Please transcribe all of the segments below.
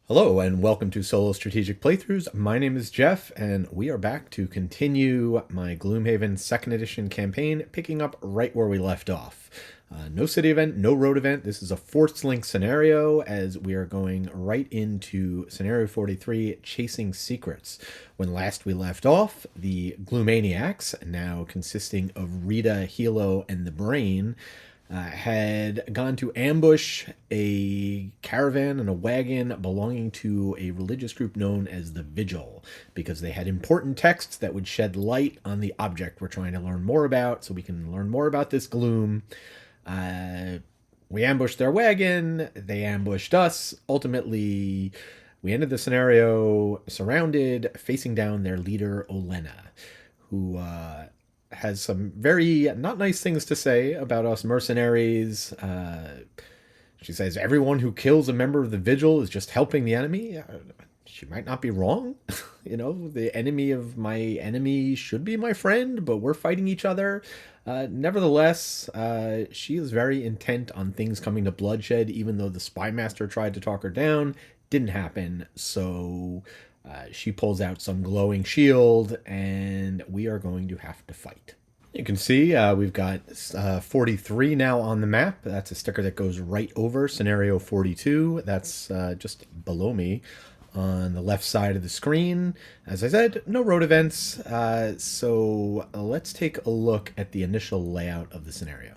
Hello and welcome to Solo Strategic Playthroughs. My name is Jeff and we are back to continue my Gloomhaven 2nd Edition campaign, picking up right where we left off. No city event, no road event. This is a forced link scenario as we are going right into scenario 43, Chasing Secrets. When last we left off, the Gloomaniacs, now consisting of Rita, Helo, and the Brain, had gone to ambush a caravan and a wagon belonging to a religious group known as the Vigil, because they had important texts that would shed light on the object we're trying to learn more about, so we can learn more about this gloom. We ambushed their wagon, they ambushed us. Ultimately, we ended the scenario surrounded, facing down their leader, Olenna, who has some very not nice things to say about us mercenaries. She says everyone who kills a member of the Vigil is just helping the enemy. She might not be wrong. The enemy of my enemy should be my friend, but we're fighting each other. Nevertheless, she is very intent on things coming to bloodshed, even though the spy master tried to talk her down. Didn't happen. So she pulls out some glowing shield, and we are going to have to fight. You can see we've got 43 now on the map. That's a sticker that goes right over scenario 42. That's just below me on the left side of the screen. As I said, no road events. So let's take a look at the initial layout of the scenario.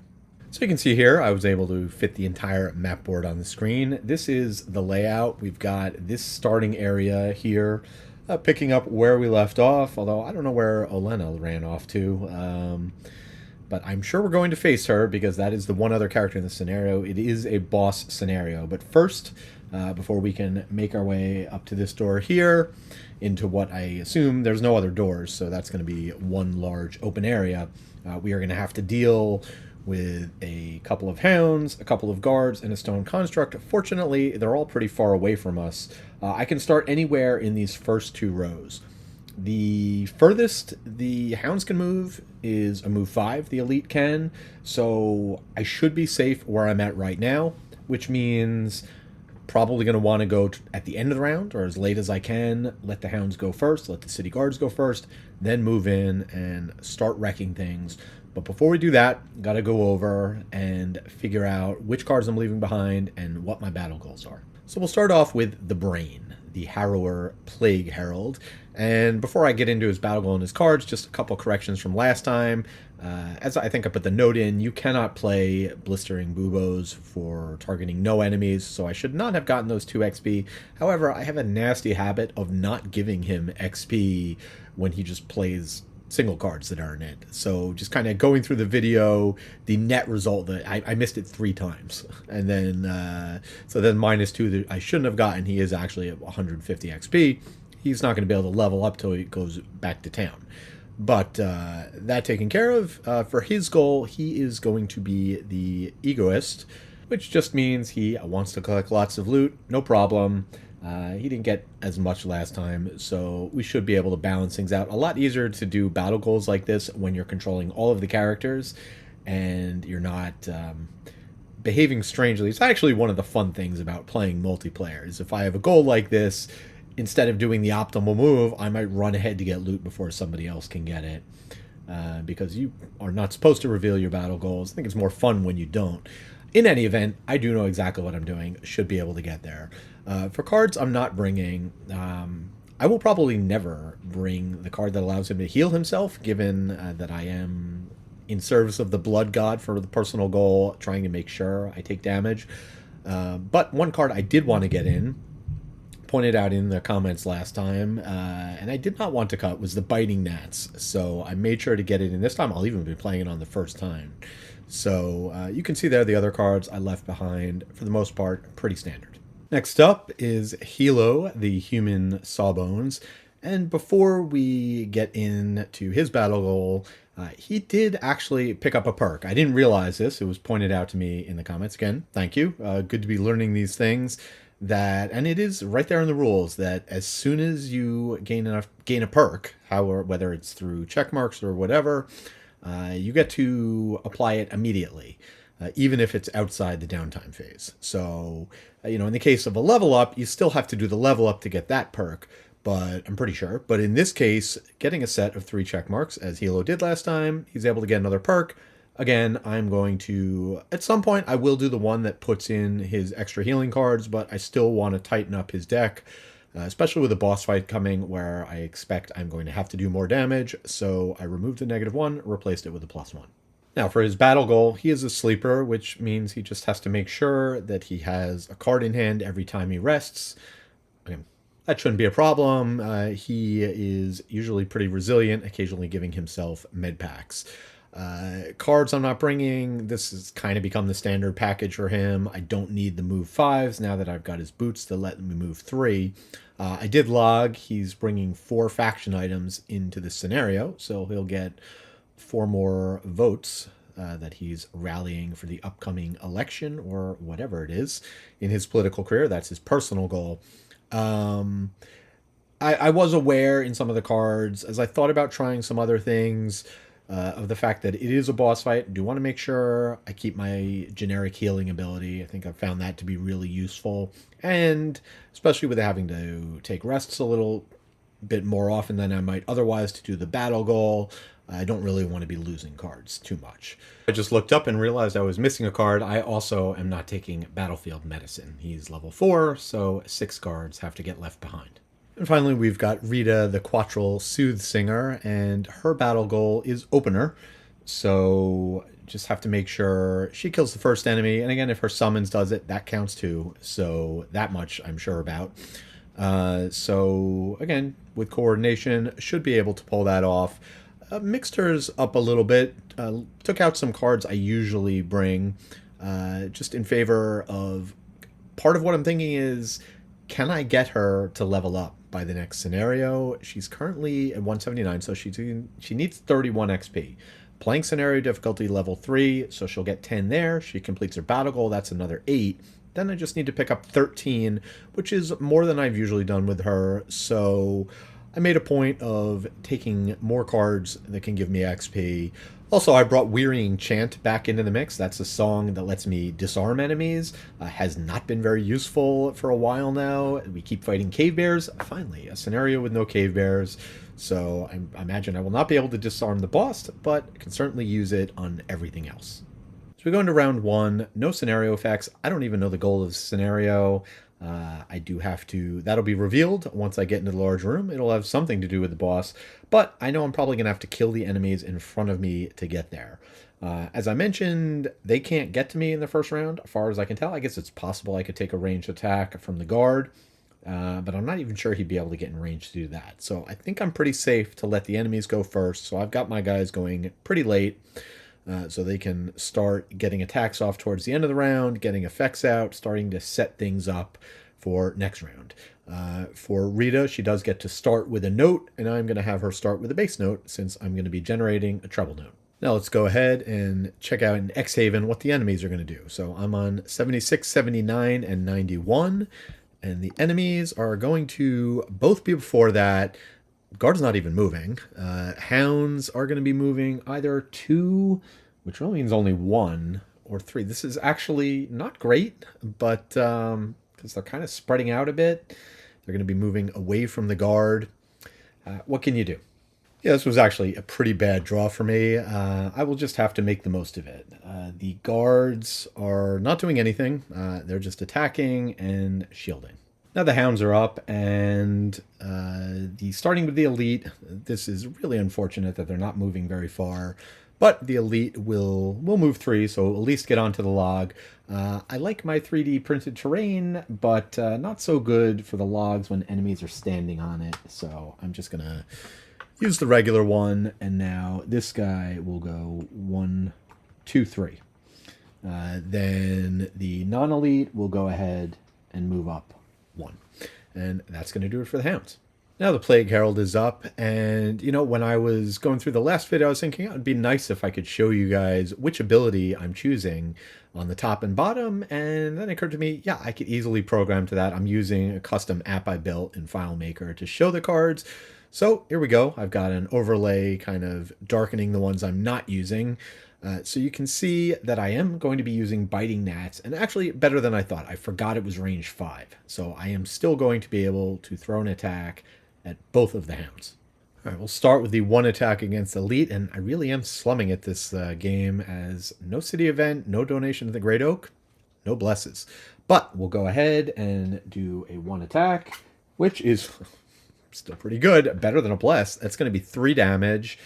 So you can see here, I was able to fit the entire map board on the screen. This is the layout. We've got this starting area here, picking up where we left off, although I don't know where Olenna ran off to. But I'm sure we're going to face her because that is the one other character in the scenario. It is a boss scenario. But first, before we can make our way up to this door here, into what I assume there's no other doors, so that's going to be one large open area, we are going to have to deal with a couple of hounds, a couple of guards, and a stone construct. Fortunately, they're all pretty far away from us. I can start anywhere in these first two rows. The furthest the hounds can move is a move 5, the elite can, so I should be safe where I'm at right now, which means probably going to want to go at the end of the round or as late as I can. Let the hounds go first, let the city guards go first, then move in and start wrecking things. But before we do that, got to go over and figure out which cards I'm leaving behind and what my battle goals are. So we'll start off with the Brain, the Harrower Plague Herald. And before I get into his battle goal and his cards, just a couple corrections from last time. As I think I put the note in, you cannot play Blistering Buboes for targeting no enemies, so I should not have gotten those 2 XP. However, I have a nasty habit of not giving him XP when he just plays single cards that aren't it. So just kind of going through the video, the net result that I missed it 3 times, and then so then -2 that I shouldn't have gotten. He is actually at 150 XP. He's not going to be able to level up till he goes back to town. But that taken care of, for his goal, he is going to be the egoist, which just means he wants to collect lots of loot. No problem. He didn't get as much last time, so we should be able to balance things out. A lot easier to do battle goals like this when you're controlling all of the characters and you're not behaving strangely. It's actually one of the fun things about playing multiplayer, is if I have a goal like this, instead of doing the optimal move, I might run ahead to get loot before somebody else can get it. Because you are not supposed to reveal your battle goals. I think it's more fun when you don't. In any event, I do know exactly what I'm doing. Should be able to get there. For cards I'm not bringing, I will probably never bring the card that allows him to heal himself, given that I am in service of the Blood God for the personal goal, trying to make sure I take damage. But one card I did want to get in, pointed out in the comments last time, and I did not want to cut, was the Biting Gnats. So I made sure to get it in this time. I'll even be playing it on the first time. So you can see there the other cards I left behind, for the most part, pretty standard. Next up is Helo, the human sawbones. And before we get into his battle goal, he did actually pick up a perk. I didn't realize this. It was pointed out to me in the comments. Again, thank you. Good to be learning these things. And it is right there in the rules that as soon as you gain a perk, whether it's through check marks or whatever, you get to apply it immediately. even if it's outside the downtime phase. So, in the case of a level up, you still have to do the level up to get that perk, but I'm pretty sure. But in this case, getting a set of 3 check marks, as Helo did last time, he's able to get another perk. Again, I'm going to, at some point, I will do the one that puts in his extra healing cards, but I still want to tighten up his deck, especially with a boss fight coming where I expect I'm going to have to do more damage. So I removed the -1, replaced it with a +1. Now, for his battle goal, he is a sleeper, which means he just has to make sure that he has a card in hand every time he rests. Okay, that shouldn't be a problem. He is usually pretty resilient, occasionally giving himself med packs. Cards I'm not bringing. This has kind of become the standard package for him. I don't need the move 5s now that I've got his boots to let me move 3. I did log. He's bringing 4 faction items into this scenario, so he'll get 4 more votes that he's rallying for the upcoming election or whatever it is in his political career. That's his personal goal. I was aware in some of the cards, as I thought about trying some other things, of the fact that it is a boss fight. I do want to make sure I keep my generic healing ability. I think I've found that to be really useful. And especially with having to take rests a little bit more often than I might otherwise to do the battle goal, I don't really want to be losing cards too much. I just looked up and realized I was missing a card. I also am not taking Battlefield Medicine. He's level 4, so 6 cards have to get left behind. And finally, we've got Rita, the Quattral Soothsinger, and her battle goal is Opener. So just have to make sure she kills the first enemy. And again, if her summons does it, that counts too. So that much I'm sure about. So again, with coordination, should be able to pull that off. Mixed hers up a little bit. Took out some cards I usually bring, just in favor of... Part of what I'm thinking is, can I get her to level up by the next scenario? She's currently at 179, so she needs 31 XP. Playing scenario difficulty level 3, so she'll get 10 there. She completes her battle goal, that's another 8. Then I just need to pick up 13, which is more than I've usually done with her. So I made a point of taking more cards that can give me XP. Also, I brought Wearying Chant back into the mix. That's a song that lets me disarm enemies. Has not been very useful for a while now. We keep fighting cave bears. Finally, a scenario with no cave bears. So I imagine I will not be able to disarm the boss, but I can certainly use it on everything else. So we go into round 1. No scenario effects. I don't even know the goal of the scenario. I do have to... That'll be revealed once I get into the large room. It'll have something to do with the boss, but I know I'm probably going to have to kill the enemies in front of me to get there. As I mentioned, they can't get to me in the first round, as far as I can tell. I guess it's possible I could take a ranged attack from the guard, but I'm not even sure he'd be able to get in range to do that. So I think I'm pretty safe to let the enemies go first. So I've got my guys going pretty late. So they can start getting attacks off towards the end of the round, getting effects out, starting to set things up for next round. For Rita, she does get to start with a note, and I'm going to have her start with a base note since I'm going to be generating a treble note. Now let's go ahead and check out in Xhaven what the enemies are going to do. So I'm on 76, 79, and 91, and the enemies are going to both be before that. Guard's not even moving. Hounds are going to be moving either 2, which really means only 1, or 3. This is actually not great, but because they're kind of spreading out a bit, they're going to be moving away from the guard. What can you do? Yeah, this was actually a pretty bad draw for me. I will just have to make the most of it. The guards are not doing anything. They're just attacking and shielding. Now the hounds are up, and starting with the elite, this is really unfortunate that they're not moving very far, but the elite will move 3, so at least get onto the log. I like my 3D printed terrain, but not so good for the logs when enemies are standing on it, so I'm just going to use the regular one, and now this guy will go 1, 2, 3. Then the non-elite will go ahead and move up 1. And that's going to do it for the hounds. Now the Plague Herald is up, and when I was going through the last video, I was thinking it would be nice if I could show you guys which ability I'm choosing on the top and bottom, and then it occurred to me, yeah, I could easily program to that. I'm using a custom app I built in FileMaker to show the cards. So here we go. I've got an overlay kind of darkening the ones I'm not using. So you can see that I am going to be using Biting Gnats, and actually better than I thought. I forgot it was range 5, so I am still going to be able to throw an attack at both of the hounds. All right, we'll start with the one attack against Elite, and I really am slumming at this game as no city event, no donation to the Great Oak, no blesses. But we'll go ahead and do a one attack, which is still pretty good, better than a bless. That's going to be 3 damage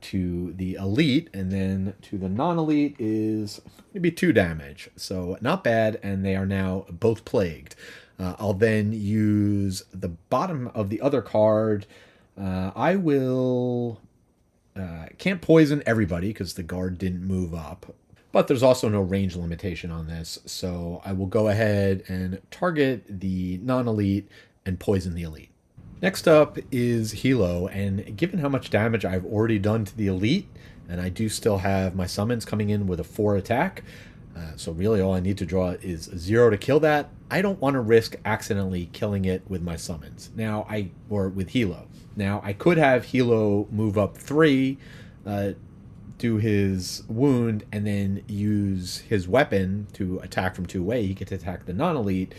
to the Elite, and then to the non-Elite is maybe 2 damage. So not bad, and they are now both plagued. I'll then use the bottom of the other card. I will... can't poison everybody because the guard didn't move up. But there's also no range limitation on this. So I will go ahead and target the non-elite and poison the elite. Next up is Helo. And given how much damage I've already done to the elite, and I do still have my summons coming in with a 4 attack, so really all I need to draw is a 0 to kill that. I don't want to risk accidentally killing it with my summons. Or with Helo. Now, I could have Helo move up 3, do his wound, and then use his weapon to attack from 2 ways. He could attack the non-elite.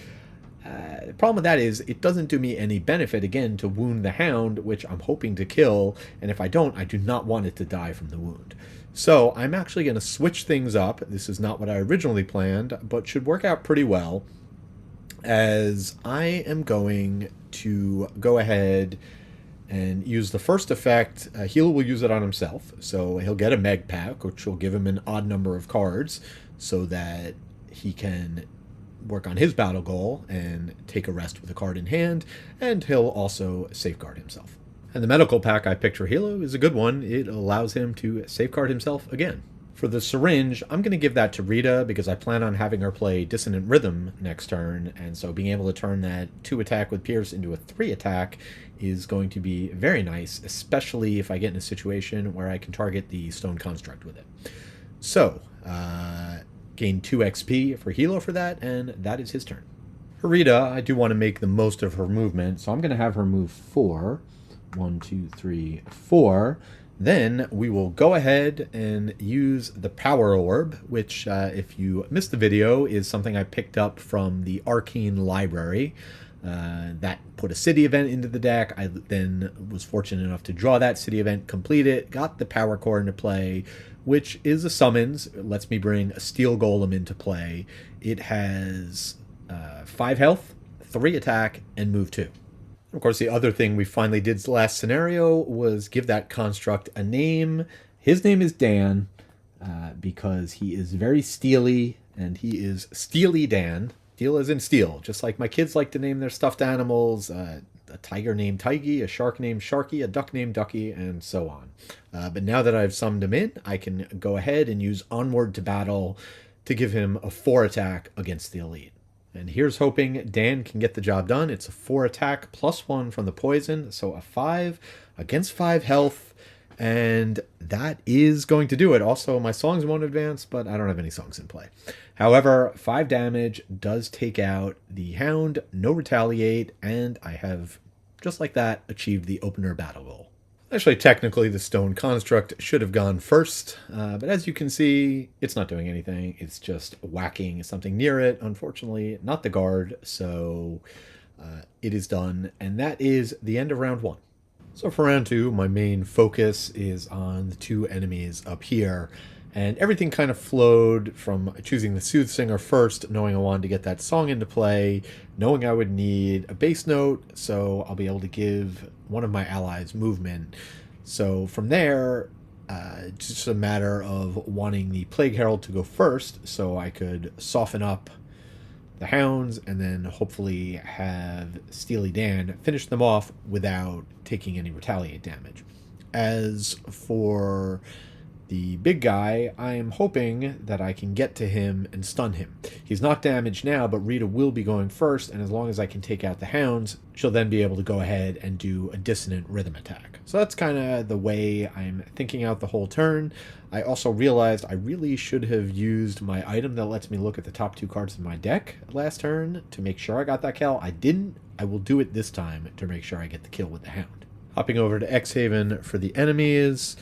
The problem with that is it doesn't do me any benefit, again, to wound the hound, which I'm hoping to kill. And if I don't, I do not want it to die from the wound. So I'm actually going to switch things up. This is not what I originally planned, but should work out pretty well, as I am going to go ahead and use the first effect. Helo will use it on himself, so he'll get a Meg Pack, which will give him an odd number of cards so that he can work on his battle goal and take a rest with a card in hand, and he'll also safeguard himself. And the medical pack I picked for Helo is a good one. It allows him to safeguard himself again. For the syringe, I'm going to give that to Rita because I plan on having her play Dissonant Rhythm next turn, and so being able to turn that 2 attack with Pierce into a 3 attack is going to be very nice, especially if I get in a situation where I can target the Stone Construct with it. So, gain 2 XP for Helo for that, and that is his turn. For Rita, I do want to make the most of her movement, so I'm going to have her move 4. 1, 2, 3, 4. Then we will go ahead and use the Power Orb, which, if you missed the video, is something I picked up from the Arcane Library. That put a city event into the deck. I then was fortunate enough to draw that city event, complete it, got the Power Core into play, which is a summons. It lets me bring a Steel Golem into play. It has 5 health, 3 attack, and move 2. Of course, the other thing we finally did last scenario was give that construct a name. His name is Dan, because he is very steely, and he is Steely Dan. Steel as in steel, just like my kids like to name their stuffed animals. A tiger named Tiggy, a shark named Sharky, a duck named Ducky, and so on. But now that I've summed him in, I can go ahead and use Onward to Battle to give him a 4 attack against the elite. And here's hoping Dan can get the job done. It's a 4 attack plus 1 from the poison, so a 5 against 5 health, and that is going to do it. Also, my songs won't advance, but I don't have any songs in play. However, 5 damage does take out the hound, no retaliate, and I have, just like that, achieved the opener battle goal. Actually, technically, the Stone Construct should have gone first, but as you can see, it's not doing anything. It's just whacking something near it, unfortunately, not the guard, so it is done, and that is the end of round 1. So for round 2, my main focus is on the 2 enemies up here, and everything kind of flowed from choosing the Soothsinger first, knowing I wanted to get that song into play, knowing I would need a bass note, so I'll be able to give one of my allies movement. So from there, it's just a matter of wanting the Plague Herald to go first, so I could soften up the hounds, and then hopefully have Steely Dan finish them off without taking any retaliate damage. As for the big guy, I am hoping that I can get to him and stun him. He's not damaged now, but Rita will be going first, and as long as I can take out the hounds, she'll then be able to go ahead and do a Dissonant Rhythm attack. So that's kind of the way I'm thinking out the whole turn. I also realized I really should have used my item that lets me look at the top 2 cards in my deck last turn to make sure I got that kill. I didn't. I will do it this time to make sure I get the kill with the hound. Hopping over to Xhaven for the enemies.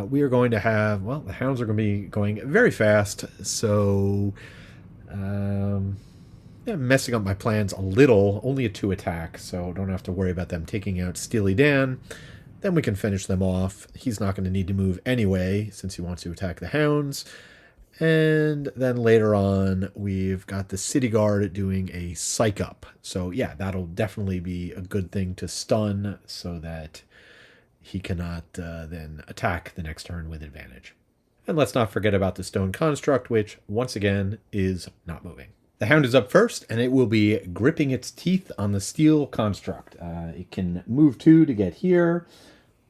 we are going to have, well, the hounds are going to be going very fast, so yeah, messing up my plans a little. Only a 2 attack, so don't have to worry about them taking out Steely Dan. Then we can finish them off. He's not going to need to move anyway, since he wants to attack the hounds. And then later on, we've got the City Guard doing a Psych Up. So yeah, that'll definitely be a good thing to stun so that he cannot then attack the next turn with advantage. And let's not forget about the Stone Construct, which, once again, is not moving. The Hound is up first, and it will be gripping its teeth on the Steel Construct. It can move 2 to get here,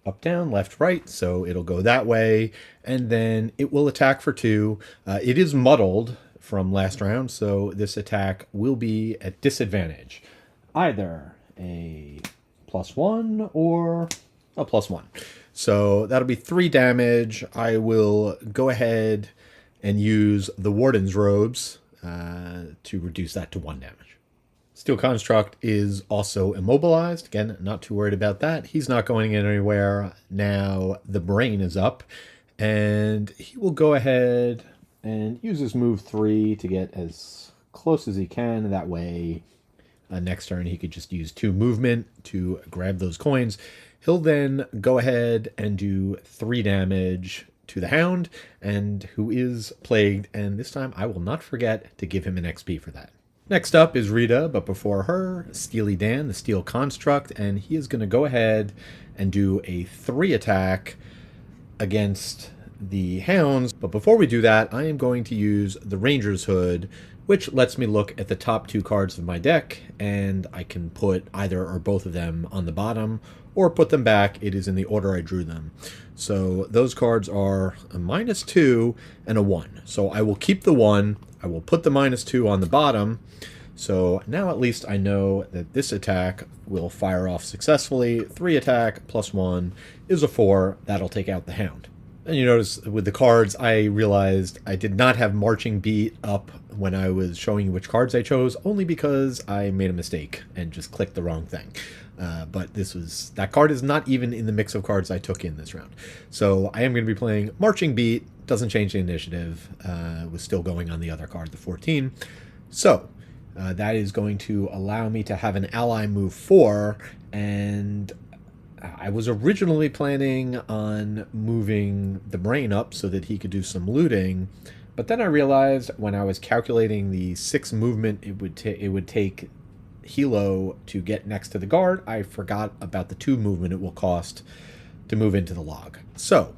up, down, left, right, so it'll go that way, and then it will attack for 2. It is muddled from last round, so this attack will be at disadvantage. Either a +1 or a +1. So that'll be 3 damage. I will go ahead and use the Warden's Robes to reduce that to 1 damage. Steel Construct is also immobilized. Again, not too worried about that. He's not going anywhere. Now the Brain is up, and he will go ahead and use his move 3 to get as close as he can. That way, next turn he could just use 2 movement to grab those coins. He'll then go ahead and do 3 damage to the Hound, and who is plagued, and this time I will not forget to give him an XP for that. Next up is Rita, but before her, Steely Dan, the Steel Construct, and he is going to go ahead and do a 3 attack against the Hounds. But before we do that, I am going to use the Ranger's Hood, which lets me look at the top 2 cards of my deck, and I can put either or both of them on the bottom, or put them back. It is in the order I drew them. So those cards are a -2 and a 1. So I will keep the 1. I will put the -2 on the bottom. So now at least I know that this attack will fire off successfully. 3 attack +1 is a 4. That'll take out the Hound. And you notice with the cards, I realized I did not have Marching Beat up when I was showing you which cards I chose, only because I made a mistake and just clicked the wrong thing. But that card is not even in the mix of cards I took in this round. So I am going to be playing Marching Beat. Doesn't change the initiative. Was still going on the other card, the 14. So that is going to allow me to have an ally move 4, and I was originally planning on moving the Brain up so that he could do some looting, but then I realized when I was calculating the 6 movement it would take Helo to get next to the guard, I forgot about the 2 movement it will cost to move into the log. So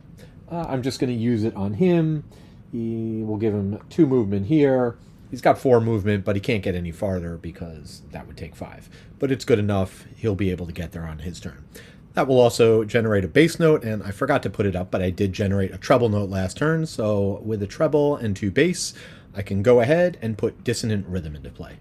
I'm just going to use it on him. He will give him 2 movement here. He's got 4 movement, but he can't get any farther because that would take 5. But it's good enough. He'll be able to get there on his turn. That will also generate a bass note, and I forgot to put it up, but I did generate a treble note last turn. So with a treble and 2 bass, I can go ahead and put Dissonant Rhythm into play.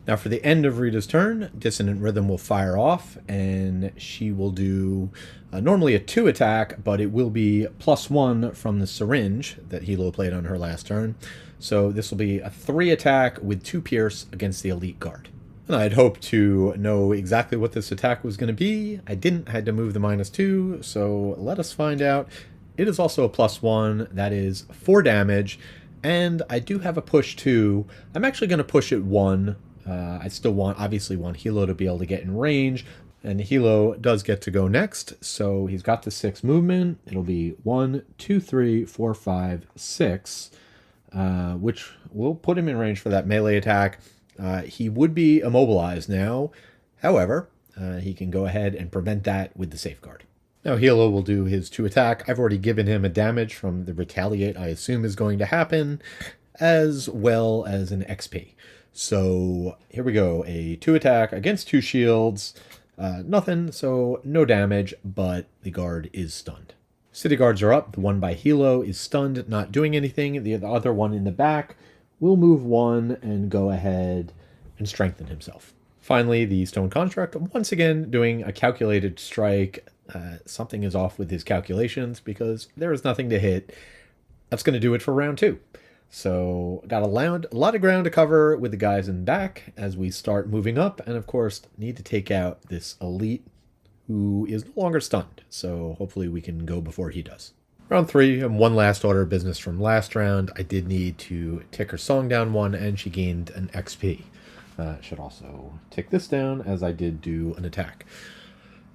Now for the end of Rita's turn, Dissonant Rhythm will fire off, and she will do normally a 2 attack, but it will be +1 from the syringe that Helo played on her last turn. So this will be a 3 attack with 2 pierce against the Elite Guard. And I'd hoped to know exactly what this attack was going to be. I didn't. I had to move the -2, so let us find out. It is also a +1. That is 4 damage, and I do have a push 2. I'm actually going to push it 1. I still obviously want Helo to be able to get in range, and Helo does get to go next, so he's got the 6 movement. It'll be 1, 2, 3, 4, 5, 6, which will put him in range for that melee attack. He would be immobilized now. However, he can go ahead and prevent that with the safeguard. Now Helo will do his 2 attack. I've already given him a damage from the retaliate I assume is going to happen, as well as an XP. So here we go, a 2 attack against 2 shields. Nothing, so no damage, but the guard is stunned. City guards are up. The one by Helo is stunned, not doing anything. The other one in the back will move 1 and go ahead and strengthen himself. Finally, the Stone Construct, once again doing a calculated strike. Something is off with his calculations because there is nothing to hit. That's going to do it for round 2. So got a lot of ground to cover with the guys in back as we start moving up, and of course need to take out this Elite who is no longer stunned, so hopefully we can go before he does. Round 3, and one last order of business from last round. I did need to tick her song down 1, and she gained an XP. Should also tick this down, as I did do an attack.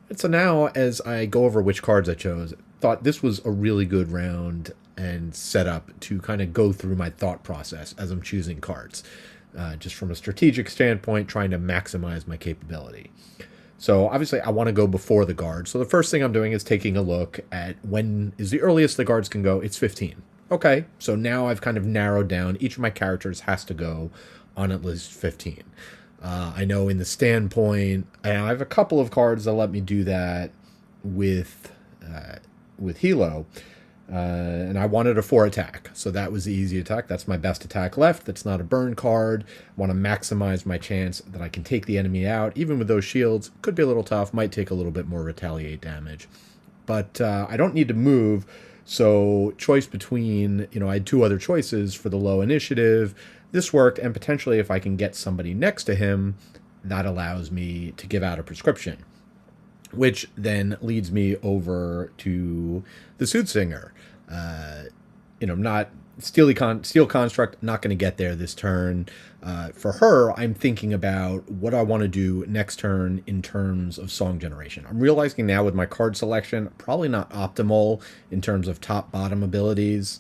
And so now, as I go over which cards I chose, thought this was a really good round and setup to kind of go through my thought process as I'm choosing cards. Just from a strategic standpoint, trying to maximize my capability. So obviously I want to go before the guard. So the first thing I'm doing is taking a look at when is the earliest the guards can go. It's 15. Okay, so now I've kind of narrowed down. Each of my characters has to go on at least 15. I know in the standpoint, I have a couple of cards that let me do that with Helo. And I wanted a 4 attack, so that was the easy attack. That's my best attack left. That's not a burn card. I want to maximize my chance that I can take the enemy out. Even with those shields, could be a little tough. Might take a little bit more retaliate damage. But I don't need to move, so choice between, I had 2 other choices for the low initiative. This worked, and potentially if I can get somebody next to him, that allows me to give out a prescription, which then leads me over to the Soothsinger. Not Steel Construct, not going to get there this turn. For her, I'm thinking about what I want to do next turn in terms of song generation. I'm realizing now with my card selection, probably not optimal in terms of top-bottom abilities.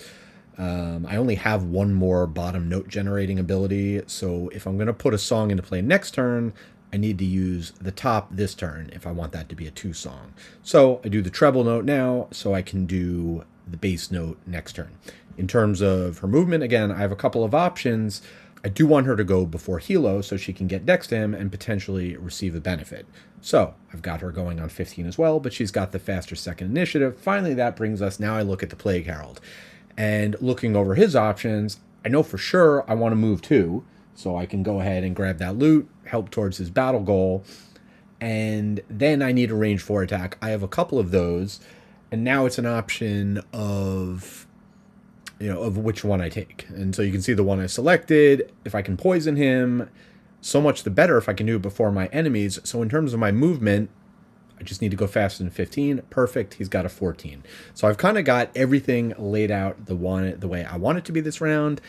I only have 1 more bottom note generating ability, so if I'm going to put a song into play next turn, I need to use the top this turn if I want that to be a 2 song. So I do the treble note now, so I can do the bass note next turn. In terms of her movement, again, I have a couple of options. I do want her to go before Helo so she can get next to him and potentially receive a benefit. So I've got her going on 15 as well, but she's got the faster second initiative. Finally, that brings us, now I look at the Plague Herald. And looking over his options, I know for sure I want to move 2, so I can go ahead and grab that loot, help towards his battle goal, and then I need a range 4 attack. I have a couple of those, and now it's an option of which one I take. And so you can see the one I selected. If I can poison him, so much the better if I can do it before my enemies. So in terms of my movement, I just need to go faster than 15. Perfect. He's got a 14. So I've kind of got everything laid out the way I want it to be this round.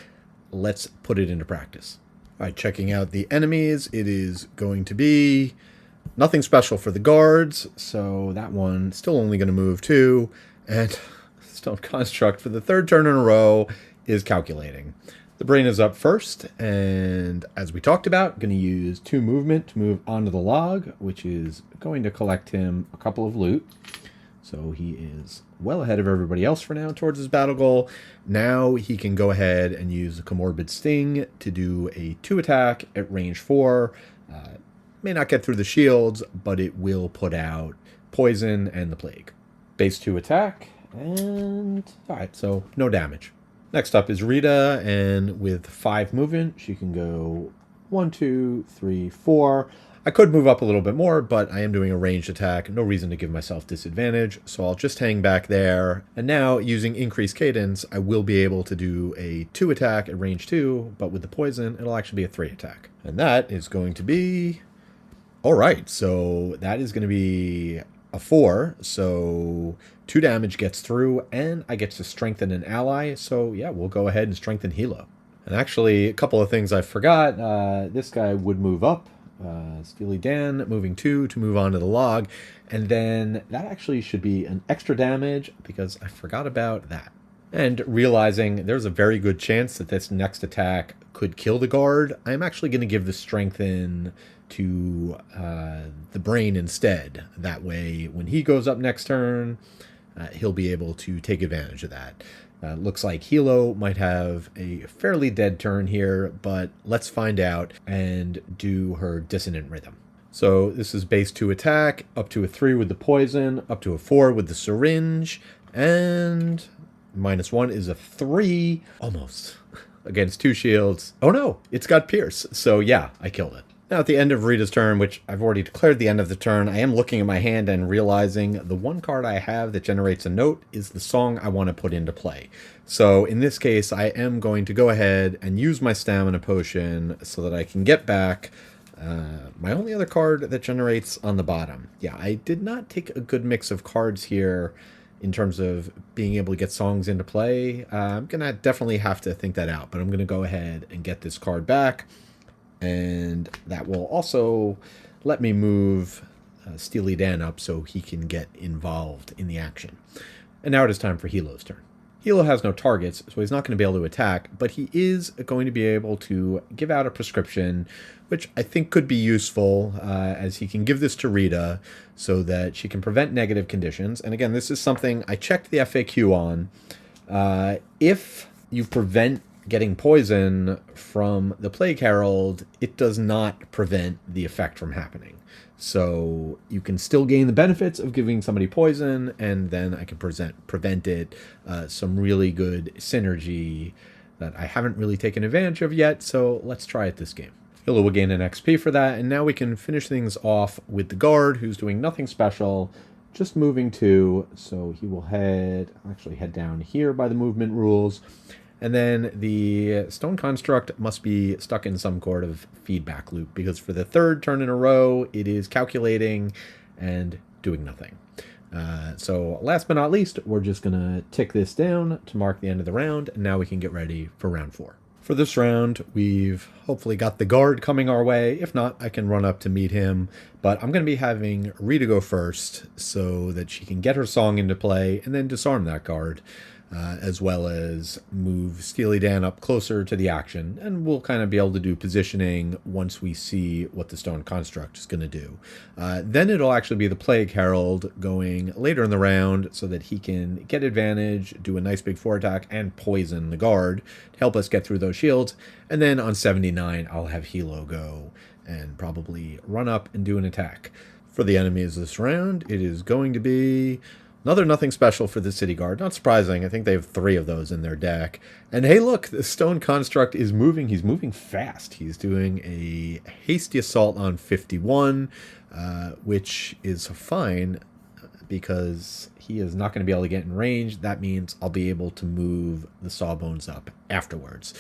Let's put it into practice. All right, checking out the enemies. It is going to be nothing special for the guards. So that one still only going to move 2. And Stone Construct for the 3rd turn in a row is calculating. The brain is up first, and as we talked about, going to use 2 movement to move onto the log, which is going to collect him a couple of loot. So he is well ahead of everybody else for now towards his battle goal. Now he can go ahead and use the Comorbid Sting to do a 2 attack at range 4. May not get through the shields, but it will put out poison and the plague. Base 2 attack, and alright, so no damage. Next up is Rita, and with 5 movement, she can go 1, 2, 3, 4. I could move up a little bit more, but I am doing a ranged attack. No reason to give myself disadvantage, so I'll just hang back there. And now, using increased cadence, I will be able to do a 2 attack at range 2, but with the poison, it'll actually be a 3 attack. And that is going to be... Alright, so that is going to be a 4, so 2 damage gets through, and I get to strengthen an ally, so yeah, we'll go ahead and strengthen Helo. And actually, a couple of things I forgot. This guy would move up, Steely Dan, moving 2 to move on to the log, and then that actually should be an extra damage, because I forgot about that. And realizing there's a very good chance that this next attack could kill the guard, I'm actually going to give the strengthen to the brain instead. That way, when he goes up next turn, he'll be able to take advantage of that. Looks like Helo might have a fairly dead turn here, but let's find out and do her Dissonant Rhythm. So this is base 2 attack, up to a 3 with the poison, up to a 4 with the syringe, and -1 is a 3, almost, against 2 shields. Oh no, it's got Pierce, so yeah, I killed it. Now, at the end of Rita's turn, which I've already declared the end of the turn, I am looking at my hand and realizing the one card I have that generates a note is the song I want to put into play. So in this case, I am going to go ahead and use my stamina potion so that I can get back my only other card that generates on the bottom. Yeah, I did not take a good mix of cards here in terms of being able to get songs into play. I'm going to definitely have to think that out, but I'm going to go ahead and get this card back. And that will also let me move Steely Dan up so he can get involved in the action. And now it is time for Helo's turn. Helo has no targets, so he's not going to be able to attack, but he is going to be able to give out a prescription, which I think could be useful, as he can give this to Rita so that she can prevent negative conditions. And again, this is something I checked the FAQ on. If you prevent getting poison from the Plague Herald, it does not prevent the effect from happening. So you can still gain the benefits of giving somebody poison, and then I can prevent it. Some really good synergy that I haven't really taken advantage of yet, so let's try it this game. Helo will gain an XP for that, and now we can finish things off with the guard, who's doing nothing special, just moving 2, so he will head down here by the movement rules. And then the stone construct must be stuck in some sort of feedback loop, because for the 3rd turn in a row, it is calculating and doing nothing. So last but not least, we're just going to tick this down to mark the end of the round, and now we can get ready for round 4. For this round, we've hopefully got the guard coming our way. If not, I can run up to meet him. But I'm going to be having Rita go first so that she can get her song into play and then disarm that guard. As well as move Steely Dan up closer to the action, and we'll kind of be able to do positioning once we see what the stone construct is going to do. Then it'll actually be the Plague Herald going later in the round so that he can get advantage, do a nice big 4 attack, and poison the guard to help us get through those shields. And then on 79, I'll have Helo go and probably run up and do an attack. For the enemies this round, it is going to be another nothing special for the City Guard. Not surprising. I think they have 3 of those in their deck. And hey, look, the Stone Construct is moving. He's moving fast. He's doing a hasty assault on 51, which is fine because he is not going to be able to get in range. That means I'll be able to move the Sawbones up afterwards.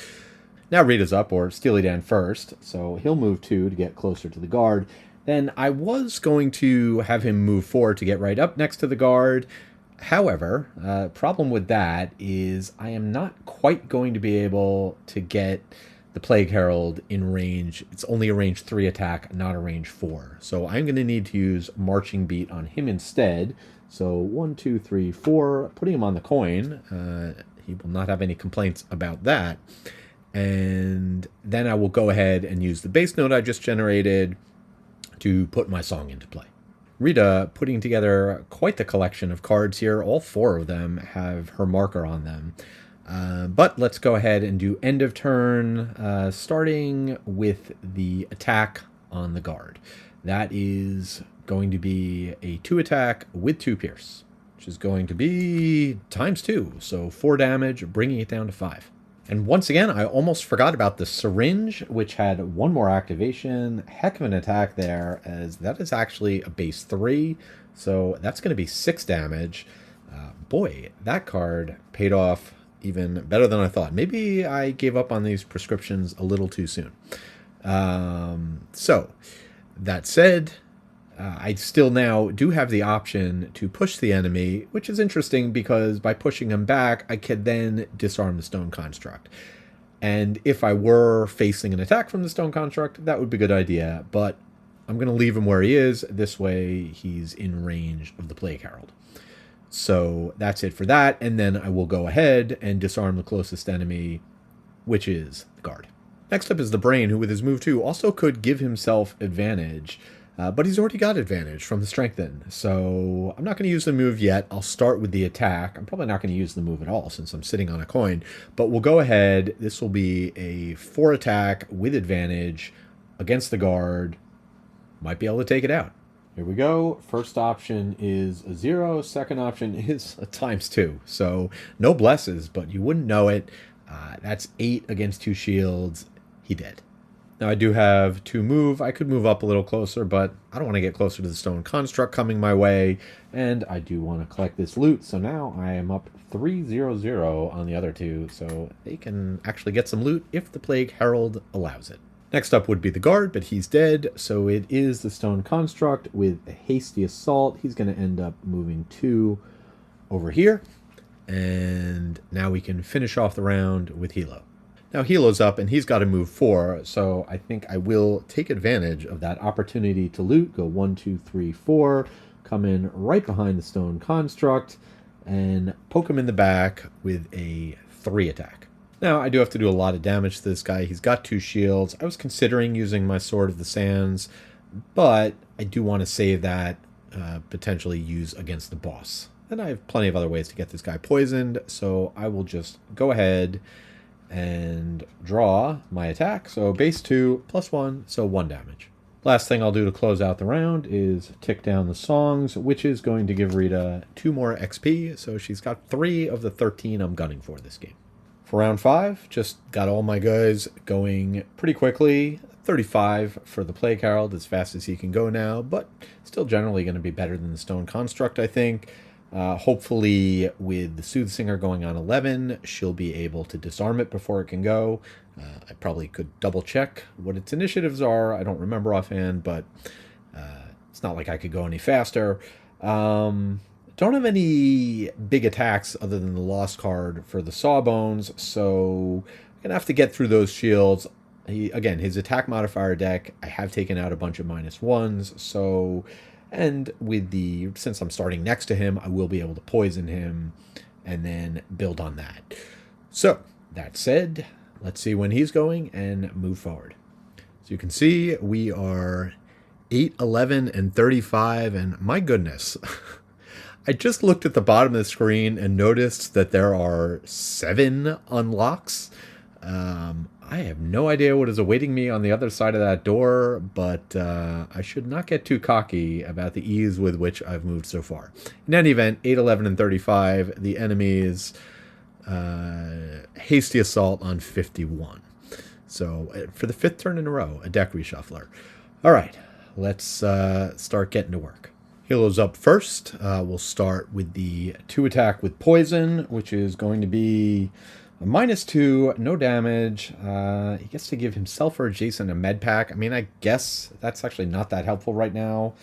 Now Rita's up, or Steely Dan first, so he'll move 2 to get closer to the guard. Then I was going to have him move 4 to get right up next to the guard. However, problem with that is I am not quite going to be able to get the Plague Herald in range. It's only a range 3 attack, not a range 4. So I'm going to need to use Marching Beat on him instead. So 1, 2, 3, 4, putting him on the coin. He will not have any complaints about that. And then I will go ahead and use the base note I just generated to put my song into play. Rita putting together quite the collection of cards here. All 4 of them have her marker on them. But let's go ahead and do end of turn, starting with the attack on the guard. That is going to be a 2 attack with 2 pierce, which is going to be times 2. So 4 damage, bringing it down to 5. And once again, I almost forgot about the syringe, which had 1 more activation. Heck of an attack there, as that is actually a base 3. So that's going to be 6 damage. Boy, that card paid off even better than I thought. Maybe I gave up on these prescriptions a little too soon. So, that said, I still now do have the option to push the enemy, which is interesting because by pushing him back, I could then disarm the stone construct. And if I were facing an attack from the stone construct, that would be a good idea, but I'm going to leave him where he is. This way, he's in range of the Plague Herald. So that's it for that, and then I will go ahead and disarm the closest enemy, which is the guard. Next up is the Brain, who with his move 2 also could give himself advantage. But he's already got advantage from the Strengthen, so I'm not going to use the move yet. I'll start with the attack. I'm probably not going to use the move at all since I'm sitting on a coin, but we'll go ahead. This will be a 4 attack with advantage against the guard. Might be able to take it out. Here we go. First option is a 0. Second option is a times 2. So no blesses, but you wouldn't know it. That's 8 against 2 shields. He did. Now I do have 2 move. I could move up a little closer, but I don't want to get closer to the stone construct coming my way, and I do want to collect this loot. So now I am up 3-0-0 on the other 2, so they can actually get some loot if the Plague Herald allows it. Next up would be the guard, but he's dead, so it is the stone construct with a hasty assault. He's going to end up moving 2 over here. And now we can finish off the round with Helo. Now Helo's up and he's got to move 4, so I think I will take advantage of that opportunity to loot. Go 1, 2, 3, 4, come in right behind the stone construct, and poke him in the back with a 3 attack. Now I do have to do a lot of damage to this guy. He's got 2 shields. I was considering using my Sword of the Sands, but I do want to save that, potentially use against the boss. And I have plenty of other ways to get this guy poisoned, so I will just go ahead and draw my attack. So base 2 plus 1, so 1 damage. Last thing I'll do to close out the round is tick down the songs, which is going to give Rita 2 more XP, so she's got 3 of the 13 I'm gunning for this game. For round 5, just got all my guys going pretty quickly. 35 for the Plague Herald, as fast as he can go now, but still generally going to be better than the Stone Construct, I think. Hopefully with the Soothsinger going on 11, she'll be able to disarm it before it can go. I probably could double check what its initiatives are. I don't remember offhand, but it's not like I could go any faster. Don't have any big attacks other than the Lost card for the Sawbones, so I'm going to have to get through those shields. Again, his attack modifier deck, I have taken out a bunch of -1s, so... And since I'm starting next to him, I will be able to poison him and then build on that. So, that said, let's see when he's going and move forward. So you can see we are 8, 11, and 35, and my goodness, I just looked at the bottom of the screen and noticed that there are 7 unlocks. I have no idea what is awaiting me on the other side of that door, but I should not get too cocky about the ease with which I've moved so far. In any event, 8, 11, and 35, the enemy's hasty assault on 51. So for the 5th turn in a row, a deck reshuffler. All right, let's start getting to work. Helo's up first. We'll start with the 2 attack with poison, which is going to be... a -2, no damage. He gets to give himself or adjacent a med pack. I mean, I guess that's actually not that helpful right now.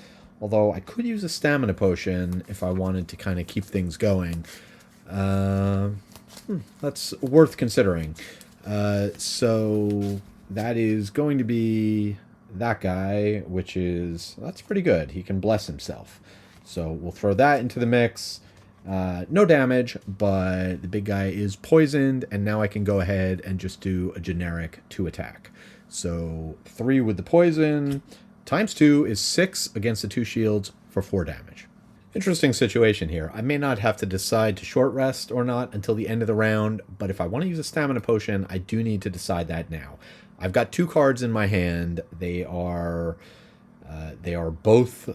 Although I could use a stamina potion if I wanted to kind of keep things going. That's worth considering. So that is going to be that guy, which is... that's pretty good. He can bless himself. So we'll throw that into the mix. No damage, but the big guy is poisoned, and now I can go ahead and just do a generic 2 attack. So 3 with the poison, times 2 is 6 against the 2 shields for 4 damage. Interesting situation here. I may not have to decide to short rest or not until the end of the round, but if I want to use a stamina potion, I do need to decide that now. I've got 2 cards in my hand. They are both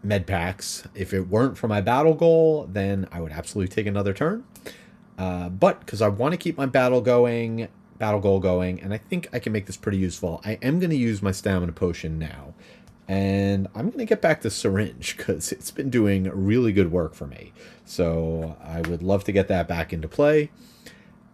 med packs. If it weren't for my battle goal, then I would absolutely take another turn. But because I want to keep my battle goal going, and I think I can make this pretty useful, I am going to use my stamina potion now. And I'm going to get back to syringe because it's been doing really good work for me. So I would love to get that back into play.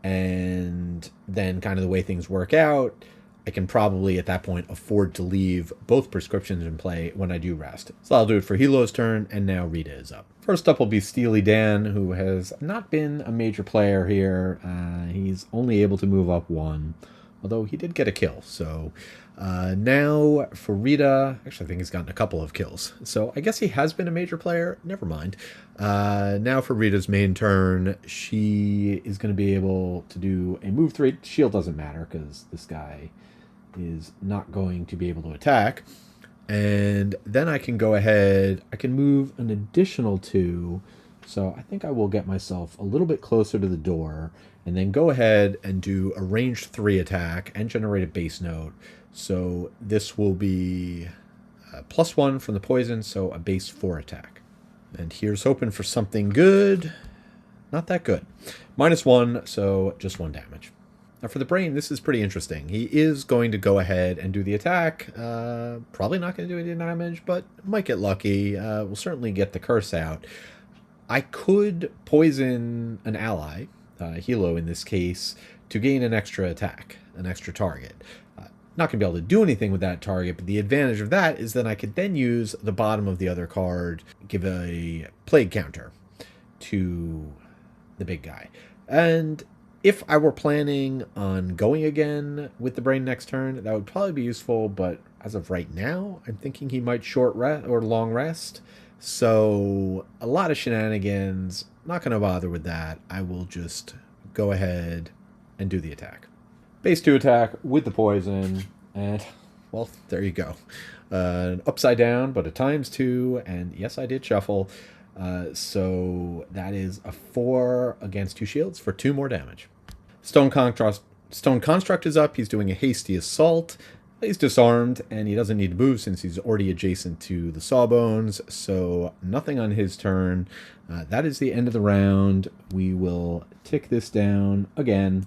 And then kind of the way things work out, I can probably at that point afford to leave both prescriptions in play when I do rest. So I'll do it for Helo's turn, and now Rita is up. First up will be Steely Dan, who has not been a major player here. He's only able to move up 1, although he did get a kill. So now for Rita, actually I think he's gotten a couple of kills. So I guess he has been a major player. Never mind. Now for Rita's main turn, she is going to be able to do a move 3. Shield doesn't matter because this guy is not going to be able to attack. And then I can go ahead, I can move an additional 2. So I think I will get myself a little bit closer to the door and then go ahead and do a ranged 3 attack and generate a base note. So this will be +1 from the poison, so a base 4 attack. And here's hoping for something good. Not that good. -1, so just 1 damage. Now for the brain, this is pretty interesting. He is going to go ahead and do the attack. Probably not going to do any damage, but might get lucky. We'll certainly get the curse out. I could poison an ally, Helo in this case, to gain an extra attack, an extra target. Not going to be able to do anything with that target, but the advantage of that is that I could then use the bottom of the other card, give a plague counter to the big guy. And if I were planning on going again with the brain next turn, that would probably be useful, but as of right now, I'm thinking he might short rest or long rest. So a lot of shenanigans, not going to bother with that. I will just go ahead and do the attack. Base 2 attack with the poison, and, well, there you go. Upside down, but a ×2, and yes, I did shuffle. So that is a 4 against 2 shields for 2 more damage. Stone Construct is up. He's doing a hasty assault. He's disarmed, and he doesn't need to move since he's already adjacent to the Sawbones, so nothing on his turn. That is the end of the round. We will tick this down again.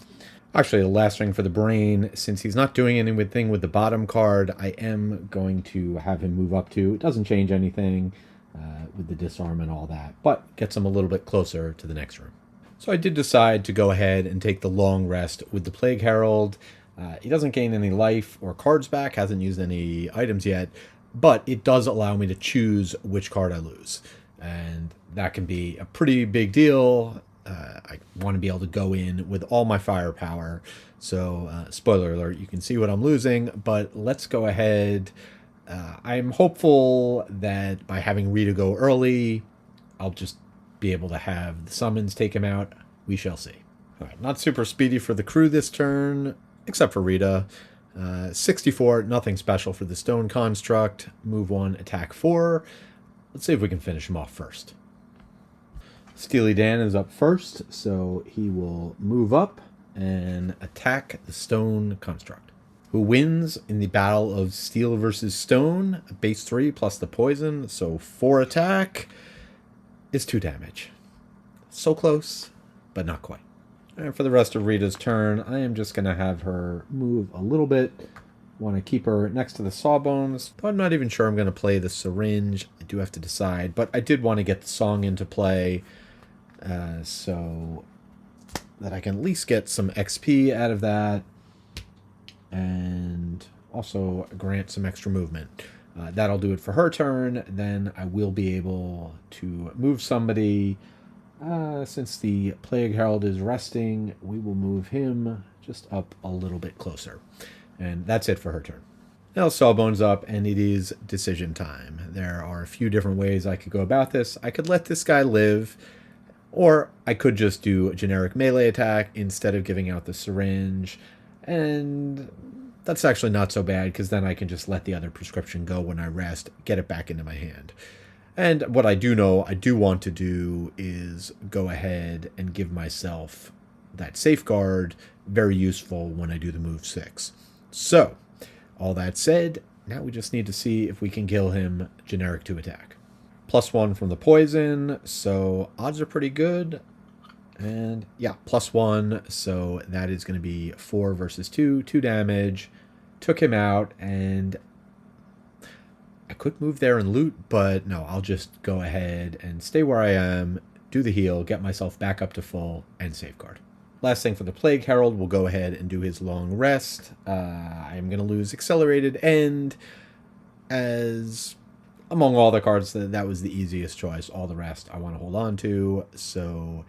Actually, the last ring for the brain, since he's not doing anything with the bottom card, I am going to have him move up 2. It doesn't change anything with the disarm and all that, but gets him a little bit closer to the next room. So I did decide to go ahead and take the long rest with the Plague Herald. He doesn't gain any life or cards back, hasn't used any items yet, but it does allow me to choose which card I lose. And that can be a pretty big deal. I want to be able to go in with all my firepower. So, spoiler alert, you can see what I'm losing, but let's go ahead. I'm hopeful that by having Rita go early, I'll just be able to have the summons take him out. We shall see. All right, not super speedy for the crew this turn, except for Rita. 64, nothing special for the Stone Construct. Move 1, attack 4. Let's see if we can finish him off first. Steely Dan is up first, so he will move up and attack the Stone Construct, who wins in the battle of Steel versus Stone. Base 3 plus the poison, so 4 attack is 2 damage. So close, but not quite. And for the rest of Rita's turn, I am just going to have her move a little bit. Want to keep her next to the Sawbones. Though I'm not even sure I'm going to play the Syringe. I do have to decide, but I did want to get the song into play so that I can at least get some XP out of that and also grant some extra movement. That'll do it for her turn. Then I will be able to move somebody. Since the Plague Herald is resting, we will move him just up a little bit closer. And that's it for her turn. Now Sawbones up, and it is decision time. There are a few different ways I could go about this. I could let this guy live, or I could just do a generic melee attack instead of giving out the syringe. And that's actually not so bad, because then I can just let the other prescription go when I rest, get it back into my hand. And what I do know I do want to do is go ahead and give myself that safeguard, very useful when I do the move 6. So, all that said, now we just need to see if we can kill him generic to attack. +1 from the poison, so odds are pretty good. And yeah, +1, so that is going to be 4 versus 2, 2 damage. Took him out, and I could move there and loot, but no, I'll just go ahead and stay where I am, do the heal, get myself back up to full, and safeguard. Last thing for the Plague Herald, we'll go ahead and do his long rest. I'm going to lose Accelerated End, as among all the cards, that was the easiest choice. All the rest I want to hold on to, so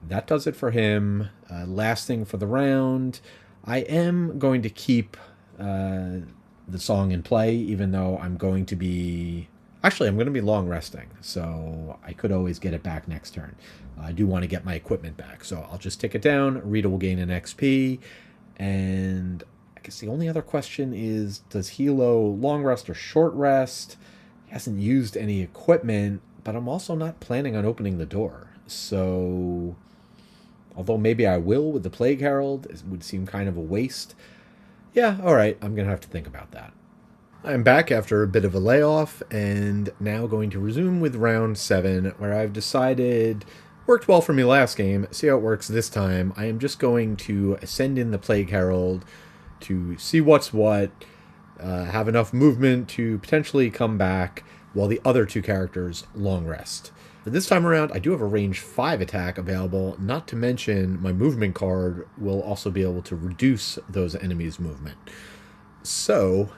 that does it for him. Last thing for the round, I am going to keep the song in play, even though I'm going to be... Actually, I'm going to be long resting, so I could always get it back next turn. I do want to get my equipment back, so I'll just tick it down. Rita will gain an XP, and I guess the only other question is, does Helo long rest or short rest? He hasn't used any equipment, but I'm also not planning on opening the door. So, although maybe I will with the Plague Herald, it would seem kind of a waste. Yeah, alright, I'm going to have to think about that. I'm back after a bit of a layoff, and now going to resume with round 7, where I've decided, worked well for me last game, see how it works this time. I am just going to send in the Plague Herald to see what's what, have enough movement to potentially come back, while the other 2 characters long rest. For this time around, I do have a range 5 attack available, not to mention my movement card will also be able to reduce those enemies' movement. So,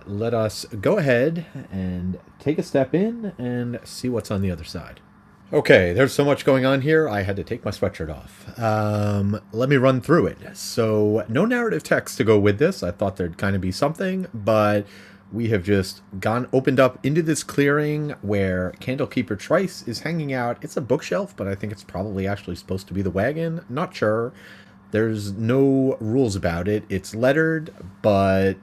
let us go ahead and take a step in and see what's on the other side. Okay, there's so much going on here, I had to take my sweatshirt off. Let me run through it. So, no narrative text to go with this. I thought there'd kind of be something, but we have just opened up into this clearing where Candlekeeper Trice is hanging out. It's a bookshelf, but I think it's probably actually supposed to be the wagon. Not sure. There's no rules about it. It's lettered, but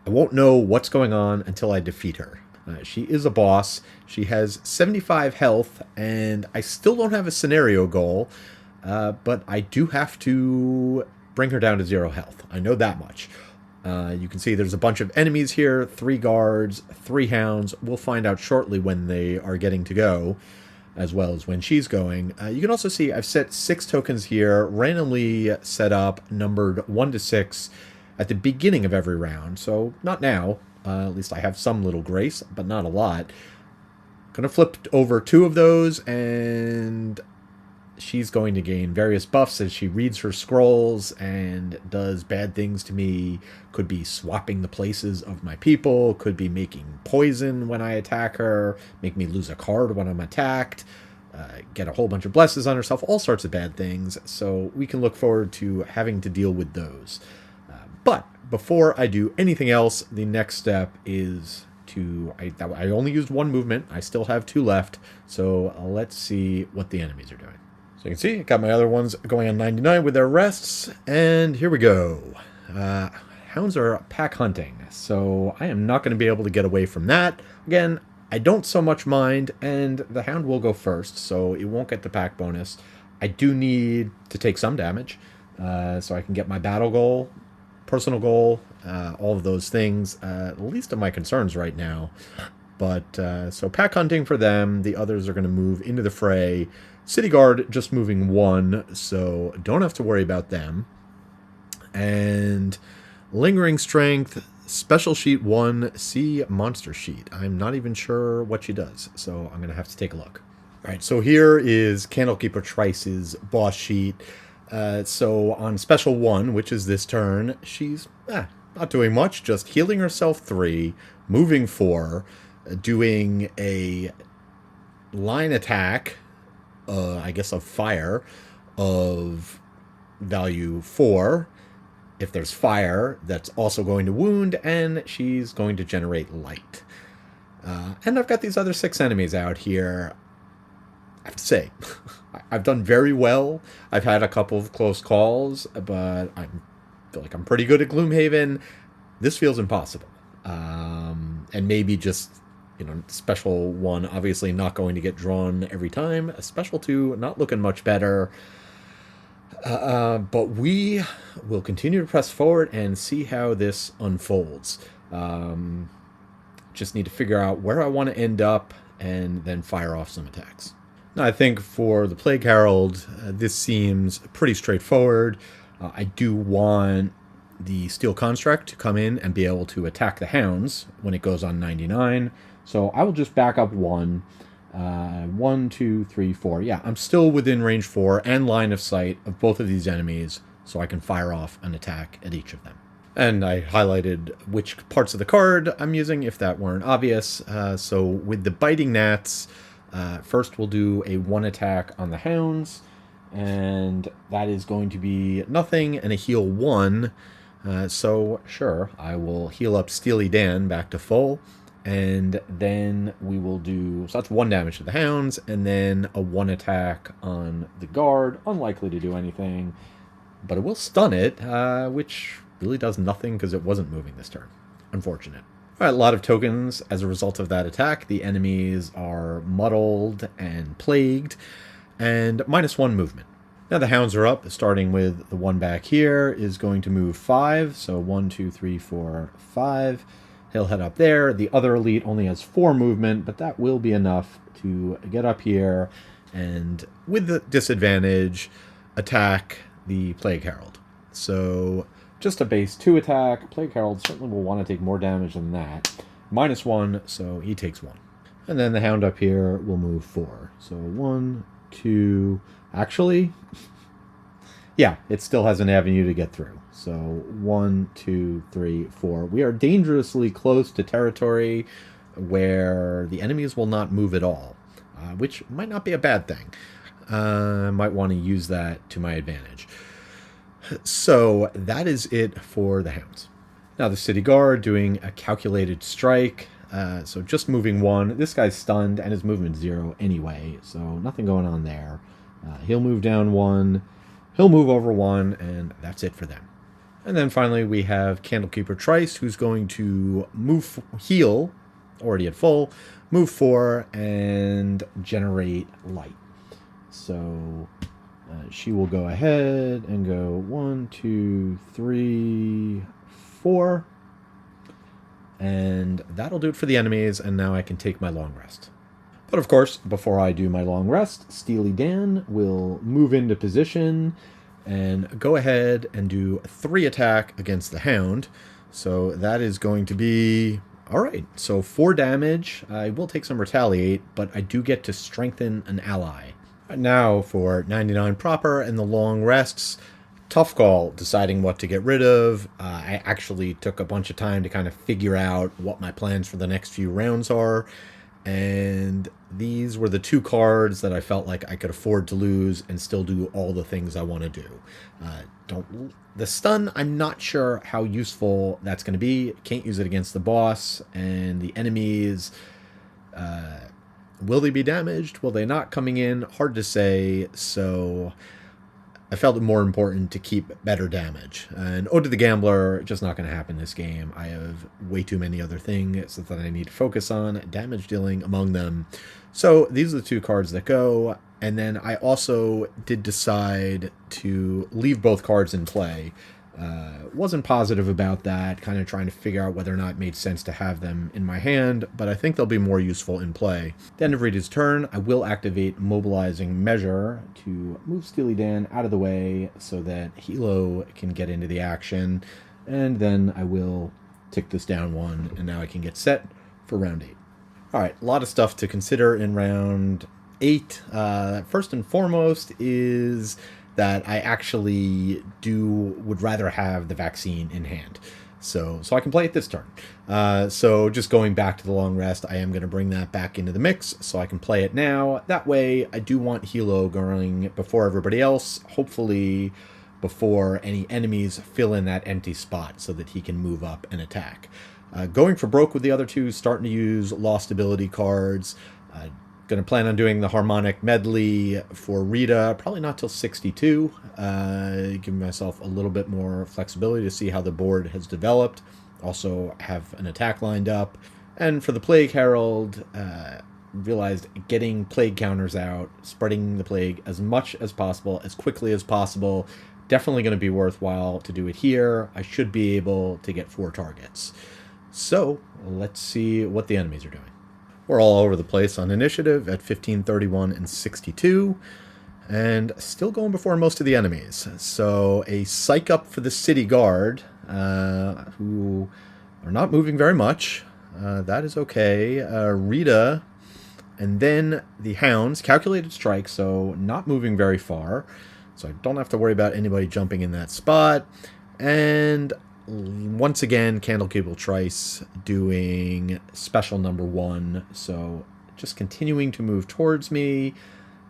I won't know what's going on until I defeat her. She is a boss. She has 75 health, and I still don't have a scenario goal, but I do have to bring her down to 0 health. I know that much. You can see there's a bunch of enemies here, 3 guards, 3 hounds. We'll find out shortly when they are getting to go, as well as when she's going. You can also see I've set 6 tokens here, randomly set up, numbered 1 to 6 at the beginning of every round. So not now. At least I have some little grace, but not a lot. Gonna flip over 2 of those, and she's going to gain various buffs as she reads her scrolls and does bad things to me. Could be swapping the places of my people, could be making poison when I attack her, make me lose a card when I'm attacked, get a whole bunch of blesses on herself, all sorts of bad things. So we can look forward to having to deal with those. But before I do anything else, the next step is to... I only used 1 movement. I still have 2 left. So let's see what the enemies are doing. So you can see, I got my other ones going on 99 with their rests. And here we go. Hounds are pack hunting. So I am not going to be able to get away from that. Again, I don't so much mind. And the hound will go first, so it won't get the pack bonus. I do need to take some damage, so I can get my battle goal, personal goal, all of those things. Least of my concerns right now. But so pack hunting for them. The others are going to move into the fray. City Guard just moving 1, so don't have to worry about them. And Lingering Strength, Special Sheet 1, C Monster Sheet. I'm not even sure what she does, so I'm going to have to take a look. All right, so here is Candlekeeper Trice's boss sheet. So on Special 1, which is this turn, she's not doing much, just healing herself 3, moving 4, doing a line attack, I guess of fire, of value 4. If there's fire, that's also going to wound, and she's going to generate light. And I've got these other 6 enemies out here. I have to say, I've done very well. I've had a couple of close calls, but I feel like I'm pretty good at Gloomhaven. This feels impossible. And maybe just, Special 1 obviously not going to get drawn every time. Special 2 not looking much better. But we will continue to press forward and see how this unfolds. Just need to figure out where I want to end up and then fire off some attacks. Now, I think for the Plague Herald, this seems pretty straightforward. I do want the Steel Construct to come in and be able to attack the hounds when it goes on 99. So I will just back up 1. 1, 2, 3, 4. Yeah, I'm still within range 4 and line of sight of both of these enemies, so I can fire off an attack at each of them. And I highlighted which parts of the card I'm using, if that weren't obvious. So with the Biting Gnats, first we'll do a 1 attack on the hounds, and that is going to be nothing and a heal 1. So sure, I will heal up Steely Dan back to full. And then we will do, so that's 1 damage to the hounds, and then a 1 attack on the guard. Unlikely to do anything, but it will stun it, which really does nothing because it wasn't moving this turn. Unfortunate. All right, a lot of tokens as a result of that attack. The enemies are muddled and plagued, and -1 movement. Now the hounds are up, starting with the 1 back here is going to move 5, so 1, 2, 3, 4, 5. He'll head up there. The other elite only has 4 movement, but that will be enough to get up here and, with the disadvantage, attack the Plague Herald. So just a base 2 attack. Plague Herald certainly will want to take more damage than that. -1, so he takes 1. And then the hound up here will move 4. So 1, 2... Actually, yeah, it still has an avenue to get through. So 1, 2, 3, 4. We are dangerously close to territory where the enemies will not move at all. which might not be a bad thing. I might want to use that to my advantage. So that is it for the hounds. Now the city guard doing a calculated strike. So just moving 1. This guy's stunned and his movement 0 anyway, so nothing going on there. He'll move down 1. He'll move over 1, and that's it for them. And then finally we have Candlekeeper Trice, who's going to heal, already at full, move 4, and generate light. So she will go ahead and go 1, 2, 3, 4. And that'll do it for the enemies, and now I can take my long rest. But of course, before I do my long rest, Steely Dan will move into position and go ahead and do 3 attack against the Hound. So that is going to be... Alright, so 4 damage. I will take some retaliate, but I do get to strengthen an ally. Now for 99 proper and the long rests. Tough call deciding what to get rid of. I actually took a bunch of time to kind of figure out what my plans for the next few rounds are. And these were the 2 cards that I felt like I could afford to lose and still do all the things I want to do. The stun, I'm not sure how useful that's going to be. Can't use it against the boss and the enemies. Will they be damaged? Will they not coming in? Hard to say. So I felt it more important to keep better damage. And Ode to the Gambler, just not going to happen this game. I have way too many other things that I need to focus on, damage dealing among them. So these are the 2 cards that go. And then I also did decide to leave both cards in play. Wasn't positive about that, kind of trying to figure out whether or not it made sense to have them in my hand, but I think they'll be more useful in play. At the end of Rita's turn, I will activate Mobilizing Measure to move Steely Dan out of the way so that Helo can get into the action, and then I will tick this down 1, and now I can get set for round 8. Alright, a lot of stuff to consider in round 8. First and foremost is that I actually would rather have the vaccine in hand. So I can play it this turn. So just going back to the long rest, I am going to bring that back into the mix so I can play it now. That way, I do want Helo going before everybody else, hopefully before any enemies fill in that empty spot so that he can move up and attack. Going for broke with the other 2, starting to use lost ability cards. Going to plan on doing the harmonic medley for Rita, probably not till 62. Giving myself a little bit more flexibility to see how the board has developed. Also have an attack lined up. And for the Plague Herald, realized getting plague counters out, spreading the plague as much as possible, as quickly as possible. Definitely going to be worthwhile to do it here. I should be able to get 4 targets. So let's see what the enemies are doing. We're all over the place on initiative at 15, 31, and 62, and still going before most of the enemies. So a psych up for the city guard, who are not moving very much. That is okay. Rita, and then the hounds, calculated strike, so not moving very far. So I don't have to worry about anybody jumping in that spot. And once again, Candlekeep Trice doing special number 1, so just continuing to move towards me,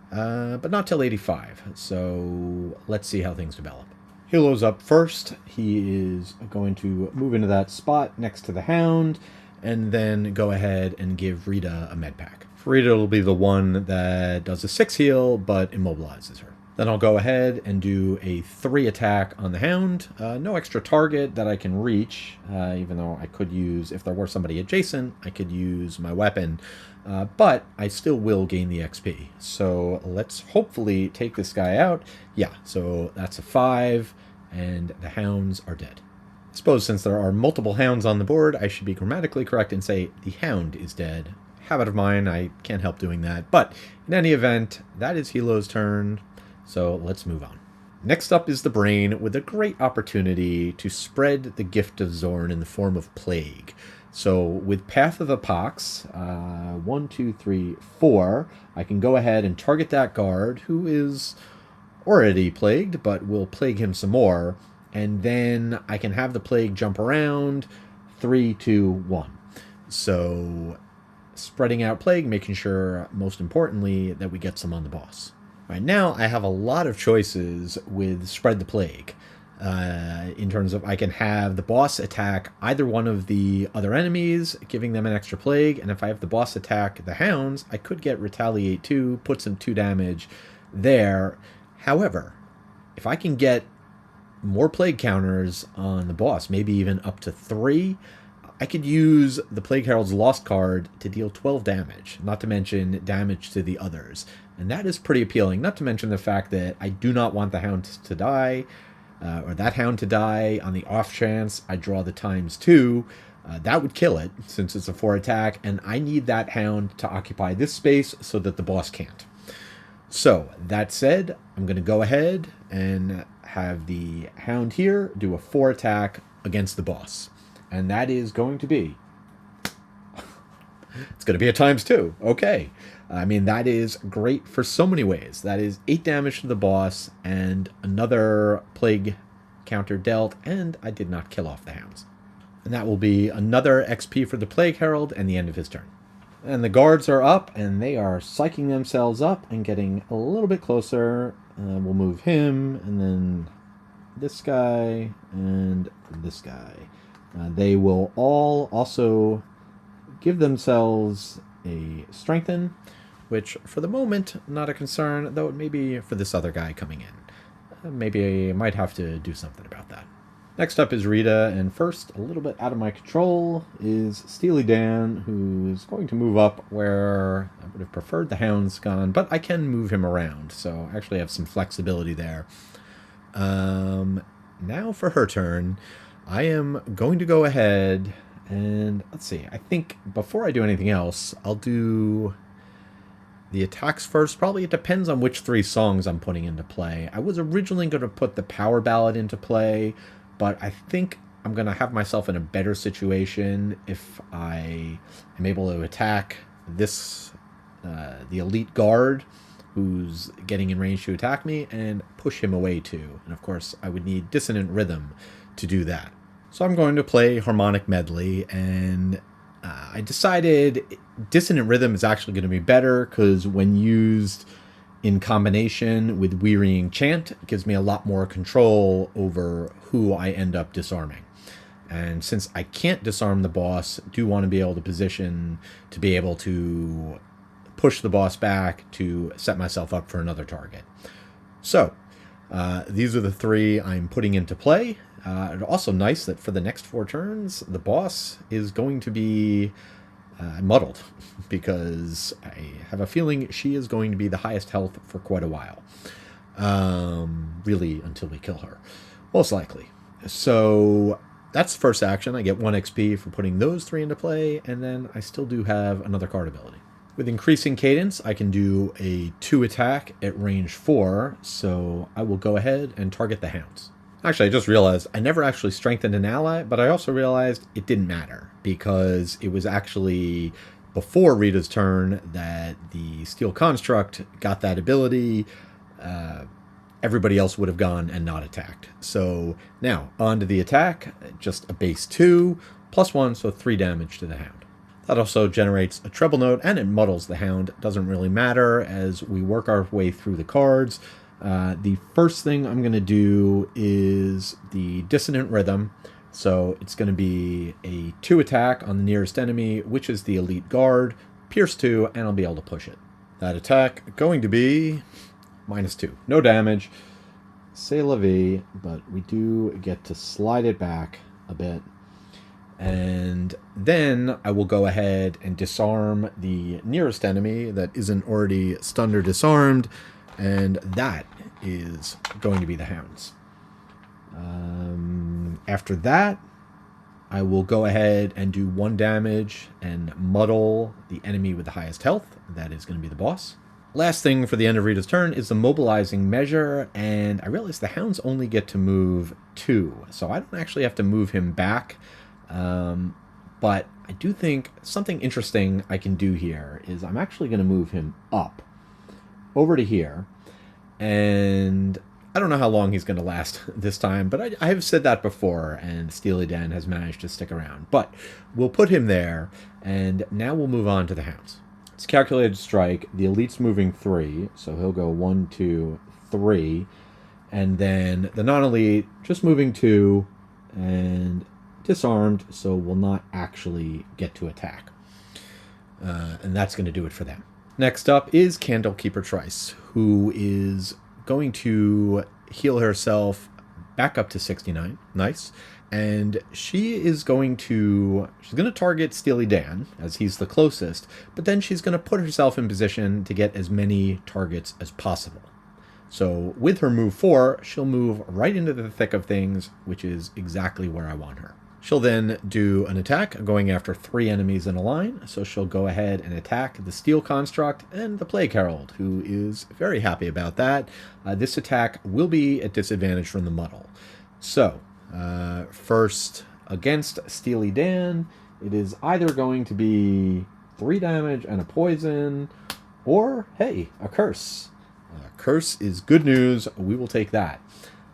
but not till 85, so let's see how things develop. Helo's up first. He is going to move into that spot next to the Hound, and then go ahead and give Rita a med pack. For Rita, it'll be the one that does a 6 heal, but immobilizes her. Then I'll go ahead and do a 3 attack on the Hound. No extra target that I can reach, even though I could use, if there were somebody adjacent, I could use my weapon. But I still will gain the XP. So let's hopefully take this guy out. Yeah, so that's a 5, and the Hounds are dead. I suppose since there are multiple Hounds on the board, I should be grammatically correct and say the Hound is dead. Habit of mine, I can't help doing that. But in any event, that is Helo's turn. So let's move on. Next up is the Brain, with a great opportunity to spread the gift of Zorn in the form of plague. So with Path of the Pox, 1, 2, 3, 4, I can go ahead and target that guard, who is already plagued, but will plague him some more. And then I can have the plague jump around, 3, 2, 1. So spreading out plague, making sure, most importantly, that we get some on the boss. All right, now I have a lot of choices with Spread the Plague. In terms of I can have the boss attack either one of the other enemies, giving them an extra plague, and if I have the boss attack the hounds, I could get Retaliate 2, put some 2 damage there. However, if I can get more plague counters on the boss, maybe even up to 3, I could use the Plague Herald's Lost card to deal 12 damage, not to mention damage to the others. And that is pretty appealing, not to mention the fact that I do not want the hound to die, or that hound to die. On the off chance I draw the ×2, that would kill it, since it's a 4 attack, and I need that hound to occupy this space so that the boss can't. So, that said, I'm going to go ahead and have the hound here do a 4 attack against the boss. And that is going to be... it's going to be a ×2. Okay. I mean, that is great for so many ways. That is 8 damage to the boss and another plague counter dealt, and I did not kill off the hounds. And that will be another XP for the Plague Herald and the end of his turn. And the guards are up, and they are psyching themselves up and getting a little bit closer. We'll move him, and then this guy, and this guy. They will all also give themselves a strengthen, which for the moment, not a concern, though it may be for this other guy coming in. Maybe I might have to do something about that. Next up is Rita, and first, a little bit out of my control, is Steely Dan, who's going to move up where I would have preferred the hounds gone, but I can move him around, so I actually have some flexibility there. Now for her turn, I am going to go ahead and, let's see, I think before I do anything else, I'll do the attacks first. Probably it depends on which 3 songs I'm putting into play. I was originally going to put the Power Ballad into play, but I think I'm going to have myself in a better situation if I am able to attack this, the elite guard, who's getting in range to attack me, and push him away too. And of course, I would need Dissonant Rhythm to do that. So I'm going to play Harmonic Medley, and I decided Dissonant Rhythm is actually going to be better, because when used in combination with Wearying Chant, it gives me a lot more control over who I end up disarming. And since I can't disarm the boss, I do want to be able to position to be able to push the boss back to set myself up for another target. So, these are the 3 I'm putting into play. Also nice that for the next 4 turns, the boss is going to be muddled, because I have a feeling she is going to be the highest health for quite a while. Really, until we kill her, most likely. So that's the first action. I get 1 XP for putting those 3 into play, and then I still do have another card ability. With Increasing Cadence, I can do a 2 attack at range 4, so I will go ahead and target the hounds. Actually, I just realized I never actually strengthened an ally, but I also realized it didn't matter, because it was actually before Rita's turn that the Steel Construct got that ability. Everybody else would have gone and not attacked. So now, on to the attack, just a base 2, +1, so 3 damage to the hound. That also generates a treble note, and it muddles the hound. Doesn't really matter as we work our way through the cards. The first thing I'm going to do is the Dissonant Rhythm. So it's going to be a 2 attack on the nearest enemy, which is the Elite Guard, Pierce 2, and I'll be able to push it. That attack going to be -2. No damage. C'est la vie, but we do get to slide it back a bit. And then I will go ahead and disarm the nearest enemy that isn't already stunned or disarmed, and that is going to be the hounds. After that, I will go ahead and do 1 damage and muddle the enemy with the highest health. That is going to be the boss. Last thing for the end of Rita's turn is the Mobilizing Measure, and I realize the hounds only get to move 2, so I don't actually have to move him back. But I do think something interesting I can do here is I'm actually going to move him up over to here, and I don't know how long he's going to last this time, but I have said that before, and Steely Dan has managed to stick around. But we'll put him there, and now we'll move on to the hounds. It's calculated strike. The elite's moving 3, so he'll go 1, 2, 3. And then the non-elite just moving 2 and disarmed, so will not actually get to attack. And that's going to do it for them. Next up is Candlekeeper Trice, who is going to heal herself back up to 69. Nice. And she's going to target Steely Dan, as he's the closest, but then she's going to put herself in position to get as many targets as possible. So with her move 4, she'll move right into the thick of things, which is exactly where I want her. She'll then do an attack going after 3 enemies in a line, so she'll go ahead and attack the Steel Construct and the Plague Herald, who is very happy about that. This attack will be at disadvantage from the muddle. So, first, against Steely Dan, it is either going to be 3 damage and a poison, or, hey, a curse. Curse is good news, we will take that.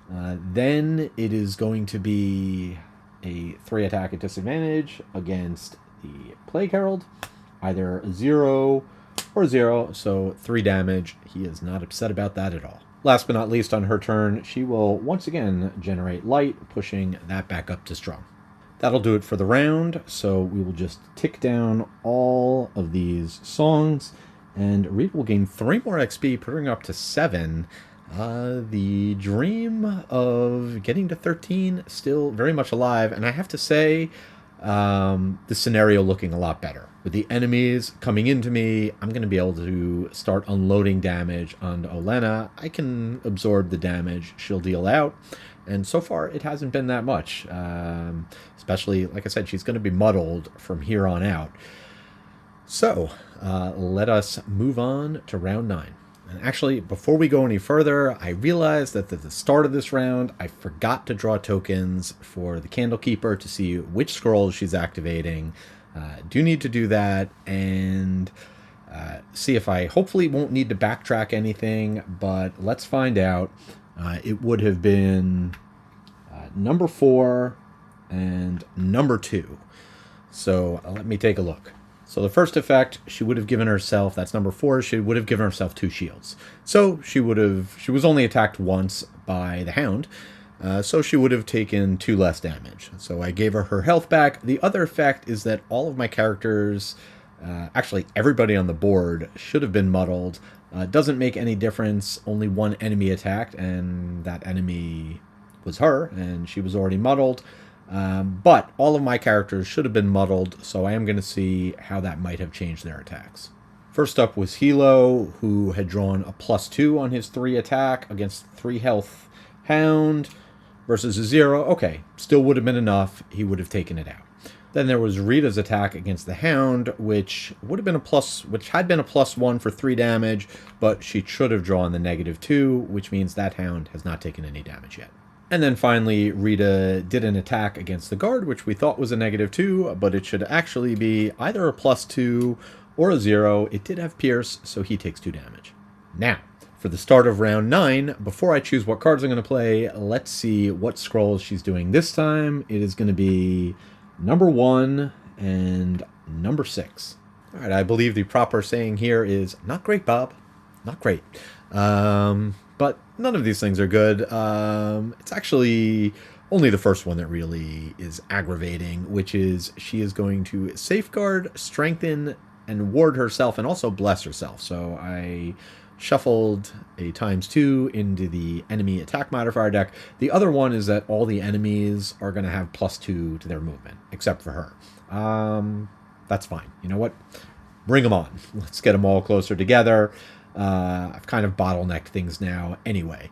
Then it is going to be a 3 attack at disadvantage against the Plague Herald, either 0 or 0, so 3 damage. He is not upset about that at all. Last but not least, on her turn, she will once again generate light, pushing that back up to strong. That'll do it for the round, so we will just tick down all of these songs, and Rita will gain 3 more XP, putting her up to 7. The dream of getting to 13 still very much alive, and I have to say, the scenario looking a lot better. With the enemies coming into me, I'm going to be able to start unloading damage on Olenna. I can absorb the damage she'll deal out, and so far it hasn't been that much. Especially, like I said, she's going to be muddled from here on out. So, let us move on to round 9. And actually, before we go any further, I realized that at the start of this round, I forgot to draw tokens for the Candlekeeper to see which scrolls she's activating. Do need to do that, and see if I hopefully won't need to backtrack anything, but let's find out. It would have been number 4 and number 2. So let me take a look. So the first effect, she would have given herself, that's number 4, she would have given herself 2 shields. So she was only attacked once by the Hound, so she would have taken 2 less damage. So I gave her health back. The other effect is that all of my characters, actually everybody on the board, should have been muddled. Doesn't make any difference, only 1 enemy attacked, and that enemy was her, and she was already muddled. But all of my characters should have been muddled, so I am going to see how that might have changed their attacks. First up was Helo, who had drawn a +2 on his 3 attack against 3 health Hound versus a 0. Okay, still would have been enough. He would have taken it out. Then there was Rita's attack against the Hound, which would have been which had been a +1 for 3 damage, but she should have drawn the -2, which means that Hound has not taken any damage yet. And then finally, Rita did an attack against the guard, which we thought was a -2, but it should actually be either a +2 or a 0. It did have Pierce, so he takes 2 damage. Now, for the start of round 9, before I choose what cards I'm going to play, let's see what scrolls she's doing this time. It is going to be number 1 and number 6. All right, I believe the proper saying here is, not great, Bob. Not great. But none of these things are good. It's actually only the first one that really is aggravating, which is she is going to safeguard, strengthen, and ward herself, and also bless herself. So I shuffled a ×2 into the enemy attack modifier deck. The other one is that all the enemies are going to have +2 to their movement, except for her. That's fine. You know what? Bring them on. Let's get them all closer together. I've kind of bottlenecked things now anyway.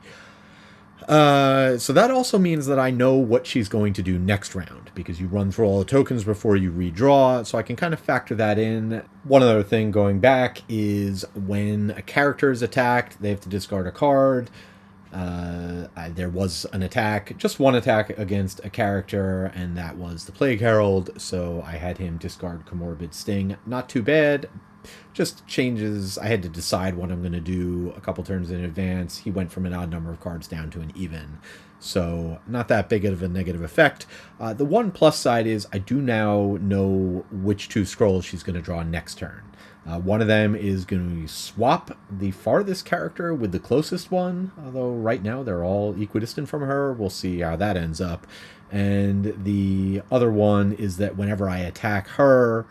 So that also means that I know what she's going to do next round, because you run through all the tokens before you redraw, so I can kind of factor that in. One other thing going back is when a character is attacked, they have to discard a card. There was an attack, just one attack against a character, and that was the Plague Herald, so I had him discard Comorbid Sting. Not too bad. just changes. I had to decide what I'm going to do a couple turns in advance. He went from an odd number of cards down to an even. So not that big of a negative effect. The one plus side is I do now know which 2 scrolls she's going to draw next turn. One of them is going to swap the farthest character with the closest one, although right now they're all equidistant from her. We'll see how that ends up. And the other one is that whenever I attack her,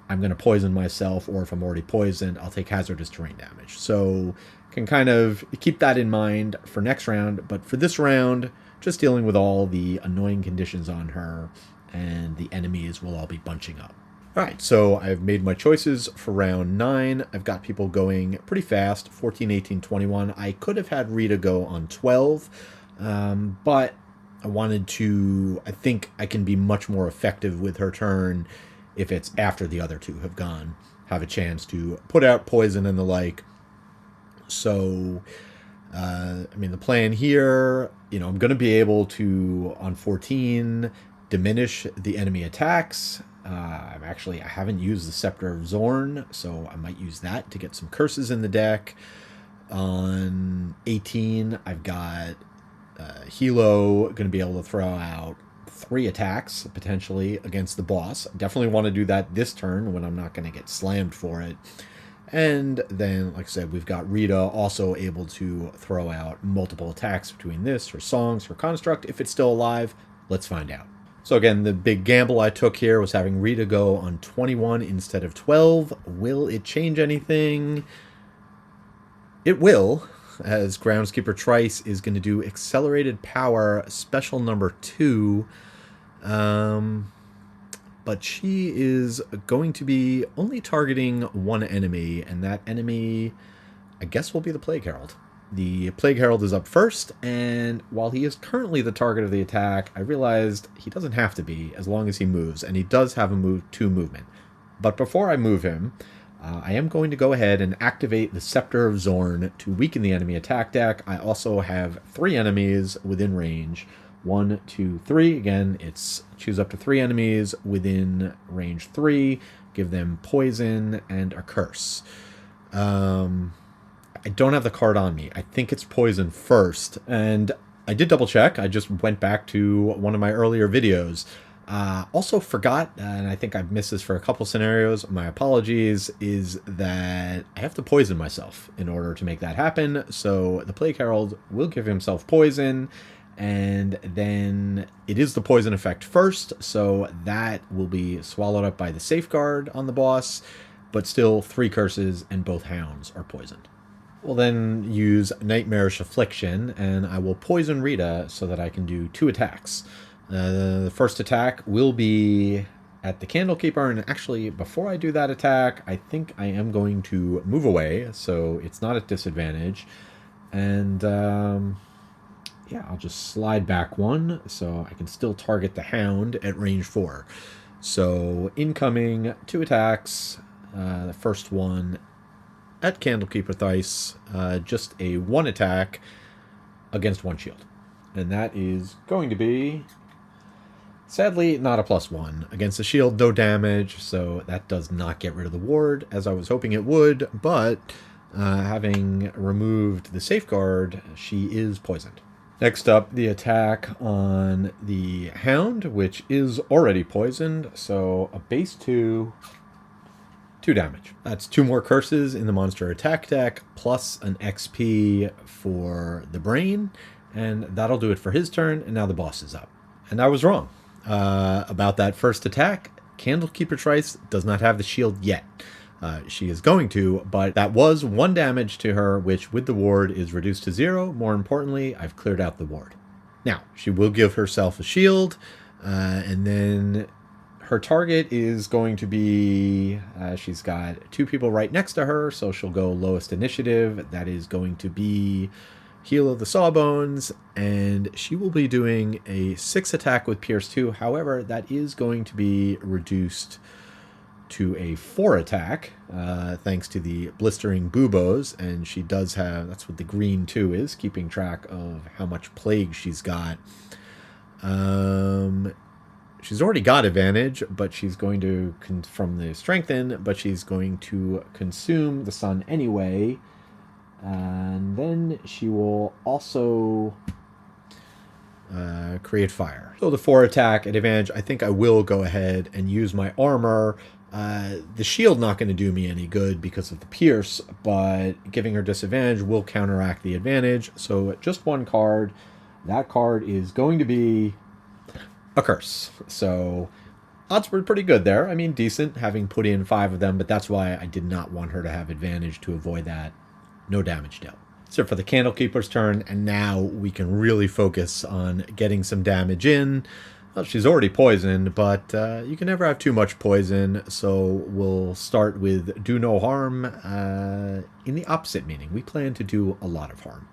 I'm going to poison myself, or if I'm already poisoned, I'll take hazardous terrain damage. So can kind of keep that in mind for next round. But for this round, just dealing with all the annoying conditions on her, and the enemies will all be bunching up. All right, so I've made my choices for round 9. I've got people going pretty fast, 14, 18, 21. I could have had Rita go on 12, but I wanted to, I think I can be much more effective with her turn if it's after the other 2 have gone, have a chance to put out poison and the like. So, I mean, the plan here, I'm going to be able to, on 14, diminish the enemy attacks. I haven't used the Scepter of Zorn, so I might use that to get some curses in the deck. On 18, I've got Helo going to be able to throw out 3 attacks, potentially, against the boss. I definitely want to do that this turn when I'm not going to get slammed for it. And then, like I said, we've got Rita also able to throw out multiple attacks between this, her songs, her construct. If it's still alive, let's find out. So again, the big gamble I took here was having Rita go on 21 instead of 12. Will it change anything? It will, as Groundskeeper Trice is going to do Accelerated Power Special number 2. But she is going to be only targeting one enemy, and that enemy, I guess, will be the Plague Herald. The Plague Herald is up first, and while he is currently the target of the attack, I realized he doesn't have to be as long as he moves, and he does have a 2 movement. But before I move him, I am going to go ahead and activate the Scepter of Zorn to weaken the enemy attack deck. I also have 3 enemies within range. 1, 2, 3. Again, it's choose up to 3 enemies within range 3, give them poison and a curse. I don't have the card on me. I think it's poison first, and I did double check. I just went back to one of my earlier videos. Also forgot, and I think I've missed this for a couple scenarios, my apologies, is that I have to poison myself in order to make that happen. So the Plague Herald will give himself poison, and then it is the poison effect first, so that will be swallowed up by the safeguard on the boss, but still 3 curses and both hounds are poisoned. We'll then use Nightmarish Affliction, and I will poison Rita so that I can do 2 attacks. The first attack will be at the Candlekeeper, and actually, before I do that attack, I think I am going to move away, so it's not at disadvantage. And, yeah, I'll just slide back 1, so I can still target the Hound at range 4. So, incoming, 2 attacks. The first one at Candlekeeper Thrice, just a 1 attack against 1 shield. And that is going to be, sadly, not a +1. Against the shield, no damage, so that does not get rid of the ward, as I was hoping it would, but having removed the safeguard, she is poisoned. Next up, the attack on the Hound, which is already poisoned, so a base 2 damage. That's 2 more curses in the monster attack deck, plus an XP for the brain, and that'll do it for his turn, and now the boss is up. And I was wrong about that first attack. Candlekeeper Trice does not have the shield yet. She is going to, but that was 1 damage to her, which with the ward is reduced to 0. More importantly, I've cleared out the ward. Now, she will give herself a shield, and then her target is going to be, she's got 2 people right next to her, so she'll go lowest initiative. That is going to be Helo the Sawbones, and she will be doing a 6 attack with Pierce 2. However, that is going to be reduced to a 4 attack, thanks to the blistering buboes, and she does have, that's what the green 2 is, keeping track of how much plague she's got. she's already got advantage, but she's going to, from the strengthen, but she's going to consume the sun anyway. And then she will also create fire. So the 4 attack at advantage, I think I will go ahead and use my armor. The shield not going to do me any good because of the pierce, but giving her disadvantage will counteract the advantage. So just 1 card. That card is going to be a curse. So odds were pretty good there. I mean, decent, having put in 5 of them, but that's why I did not want her to have advantage to avoid that. No damage dealt. So for the Candlekeeper's turn, and now we can really focus on getting some damage in. Well, she's already poisoned, but you can never have too much poison, so we'll start with do no harm in the opposite meaning. We plan to do a lot of harm.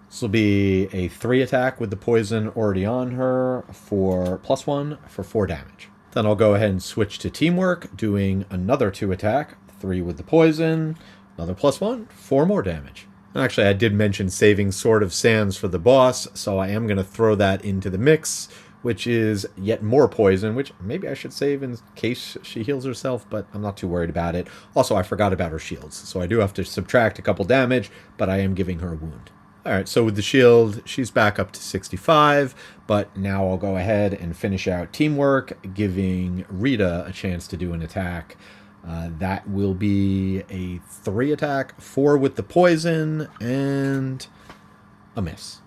This will be a 3 attack with the poison already on her for +1 for 4 damage. Then I'll go ahead and switch to teamwork, doing another 2 attack, 3 with the poison, another +1, 4 more damage. Actually, I did mention saving Sword of Sands for the boss, so I am going to throw that into the mix, which is yet more poison, which maybe I should save in case she heals herself, but I'm not too worried about it. Also, I forgot about her shields, so I do have to subtract a couple damage, but I am giving her a wound. Alright, so with the shield, she's back up to 65, but now I'll go ahead and finish out teamwork, giving Rita a chance to do an attack. That will be a 3 attack, 4 with the poison, and a miss.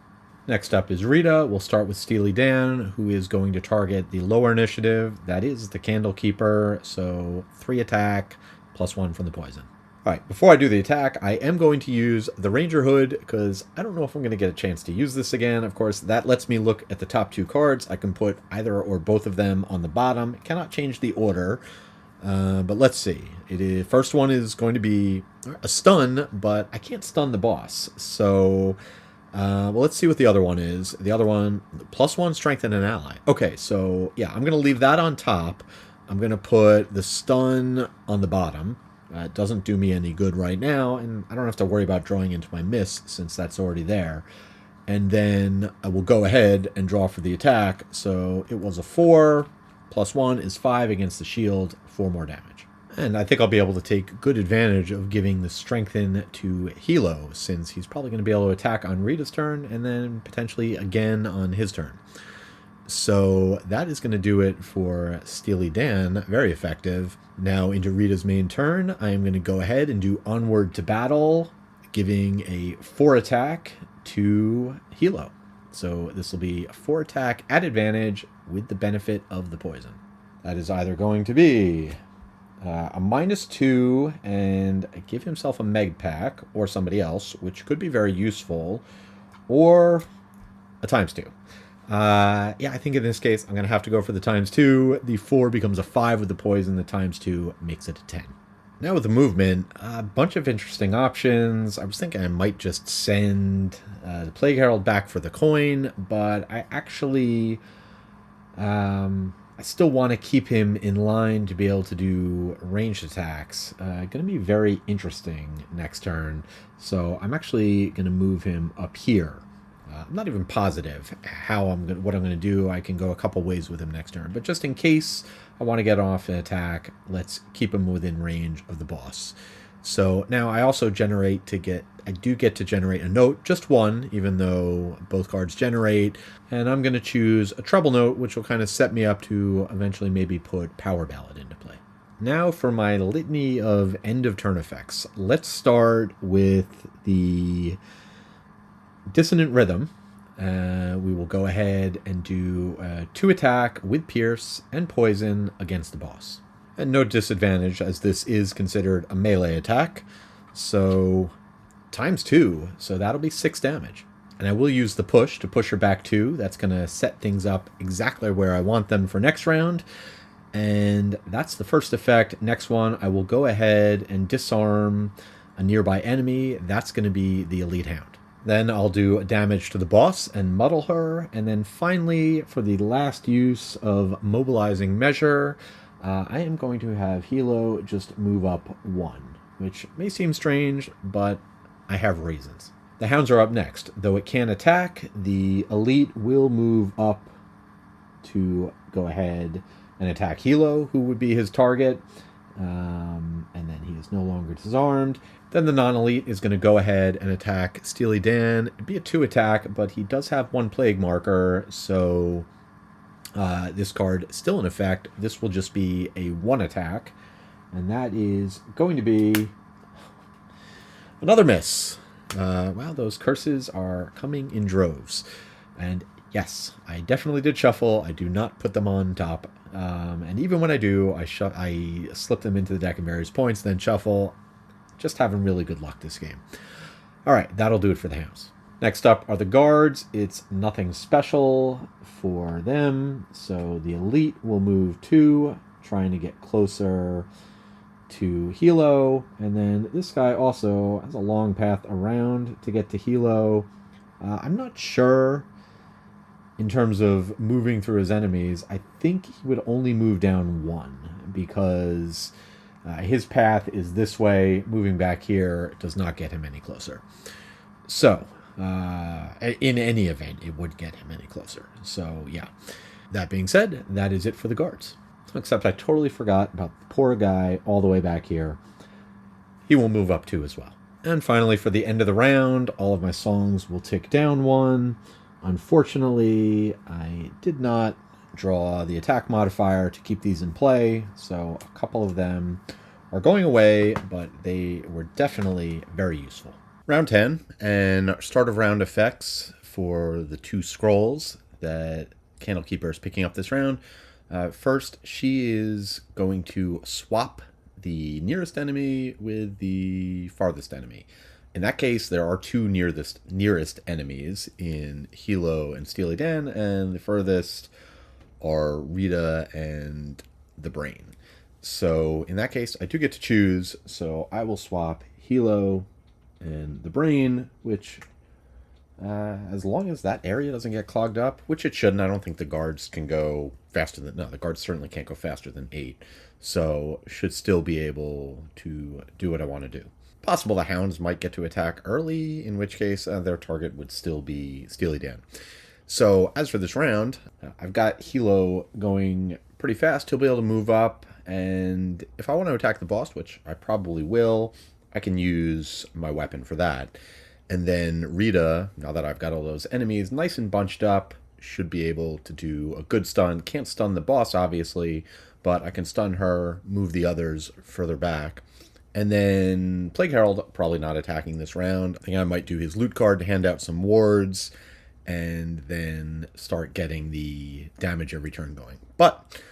Next up is Rita. We'll start with Steely Dan, who is going to target the lower initiative. That is the Candlekeeper, so 3 attack, +1 from the poison. Alright, before I do the attack, I am going to use the Ranger Hood, because I don't know if I'm going to get a chance to use this again. Of course, that lets me look at the top 2 cards. I can put either or both of them on the bottom. It cannot change the order. But let's see. First one is going to be a stun, but I can't stun the boss. So, well, let's see what the other one is. The other one, +1 strengthen an ally. Okay, so yeah, I'm going to leave that on top. I'm going to put the stun on the bottom. It doesn't do me any good right now, and I don't have to worry about drawing into my miss since that's already there. And then I will go ahead and draw for the attack. So it was a 4. +1 is 5 against the shield, 4 more damage. And I think I'll be able to take good advantage of giving the strengthen to Helo, since he's probably going to be able to attack on Rita's turn, and then potentially again on his turn. So that is going to do it for Steely Dan. Very effective. Now into Rita's main turn, I am going to go ahead and do Onward to Battle, giving a 4 attack to Helo. So this will be a 4 attack at advantage with the benefit of the poison. That is either going to be a -2 and give himself a Meg Pack, or somebody else, which could be very useful, or a ×2. Yeah, I think in this case, I'm going to have to go for the ×2. The 4 becomes a 5 with the poison. The ×2 makes it a 10. Now with the movement, a bunch of interesting options. I was thinking I might just send the Plague Herald back for the coin, but I actually... I still want to keep him in line to be able to do ranged attacks. Going to be very interesting next turn. So I'm actually going to move him up here. I'm not even positive what I'm going to do. I can go a couple ways with him next turn. But just in case I want to get off an attack, let's keep him within range of the boss. So now I also I do get to generate a note, just 1, even though both cards generate. And I'm going to choose a treble note, which will kind of set me up to eventually maybe put Power Ballad into play. Now for my litany of end of turn effects. Let's start with the Dissonant Rhythm. We will go ahead and do 2 attack with Pierce and Poison against the boss. And no disadvantage, as this is considered a melee attack. So ×2, so that'll be 6 damage. And I will use the push to push her back 2. That's going to set things up exactly where I want them for next round. And that's the first effect. Next one, I will go ahead and disarm a nearby enemy. That's going to be the Elite Hound. Then I'll do damage to the boss and muddle her. And then finally, for the last use of Mobilizing Measure, I am going to have Helo just move up 1, which may seem strange, but I have reasons. The hounds are up next. Though it can attack, the elite will move up to go ahead and attack Helo, who would be his target. And then he is no longer disarmed. Then the non-elite is going to go ahead and attack Steely Dan. It'd be a 2 attack, but he does have 1 plague marker, so this card still in effect. This will just be a 1 attack, and that is going to be another miss. Wow, those curses are coming in droves. And yes, I definitely did shuffle. I do not put them on top. And even when I do, I slip them into the deck in various points, then shuffle. Just having really good luck this game. All right, that'll do it for the house. Next up are the guards. It's nothing special for them. So the elite will move 2, trying to get closer to Helo. And then this guy also has a long path around to get to Helo. I'm not sure in terms of moving through his enemies. I think he would only move down 1 because his path is this way. Moving back here does not get him any closer. So, in any event, it would get him any closer. So, yeah. That being said, that is it for the guards. Except I totally forgot about the poor guy all the way back here. He will move up 2 as well. And finally, for the end of the round, all of my songs will tick down 1. Unfortunately, I did not draw the attack modifier to keep these in play, so a couple of them are going away, but they were definitely very useful. Round 10, and start of round effects for the 2 scrolls that Candlekeeper is picking up this round. First, she is going to swap the nearest enemy with the farthest enemy. In that case, there are 2 nearest enemies in Helo and Steely Dan, and the furthest are Rita and the Brain. So in that case, I do get to choose, so I will swap Helo and the Brain, which, as long as that area doesn't get clogged up, which it shouldn't. I don't think the guards can go faster than... No, the guards certainly can't go faster than 8, so should still be able to do what I want to do. Possible the hounds might get to attack early, in which case their target would still be Steely Dan. So as for this round, I've got Helo going pretty fast. He'll be able to move up, and if I want to attack the boss, which I probably will, I can use my weapon for that. And then Rita, now that I've got all those enemies nice and bunched up, should be able to do a good stun. Can't stun the boss, obviously, but I can stun her, move the others further back. And then Plague Herald, probably not attacking this round. I think I might do his loot card to hand out some wards, and then start getting the damage every turn going. But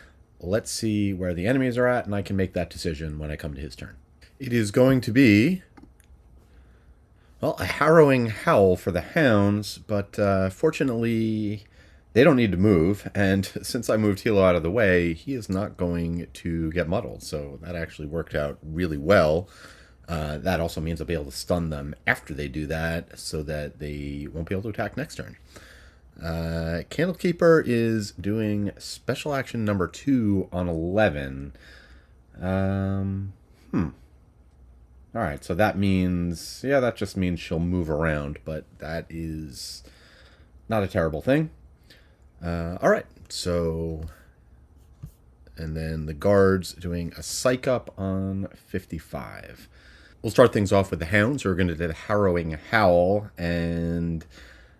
let's see where the enemies are at, and I can make that decision when I come to his turn. It is going to be, well, a harrowing howl for the hounds, but fortunately they don't need to move, and since I moved Helo out of the way, he is not going to get muddled, so that actually worked out really well. That also means I'll be able to stun them after they do that, so that they won't be able to attack next turn. Candlekeeper is doing special action number 2 on 11. Alright, so that means... Yeah, that just means she'll move around, but that is not a terrible thing. Alright, so... And then the guards doing a psych up on 55. We'll start things off with the hounds, who are going to do the harrowing howl, and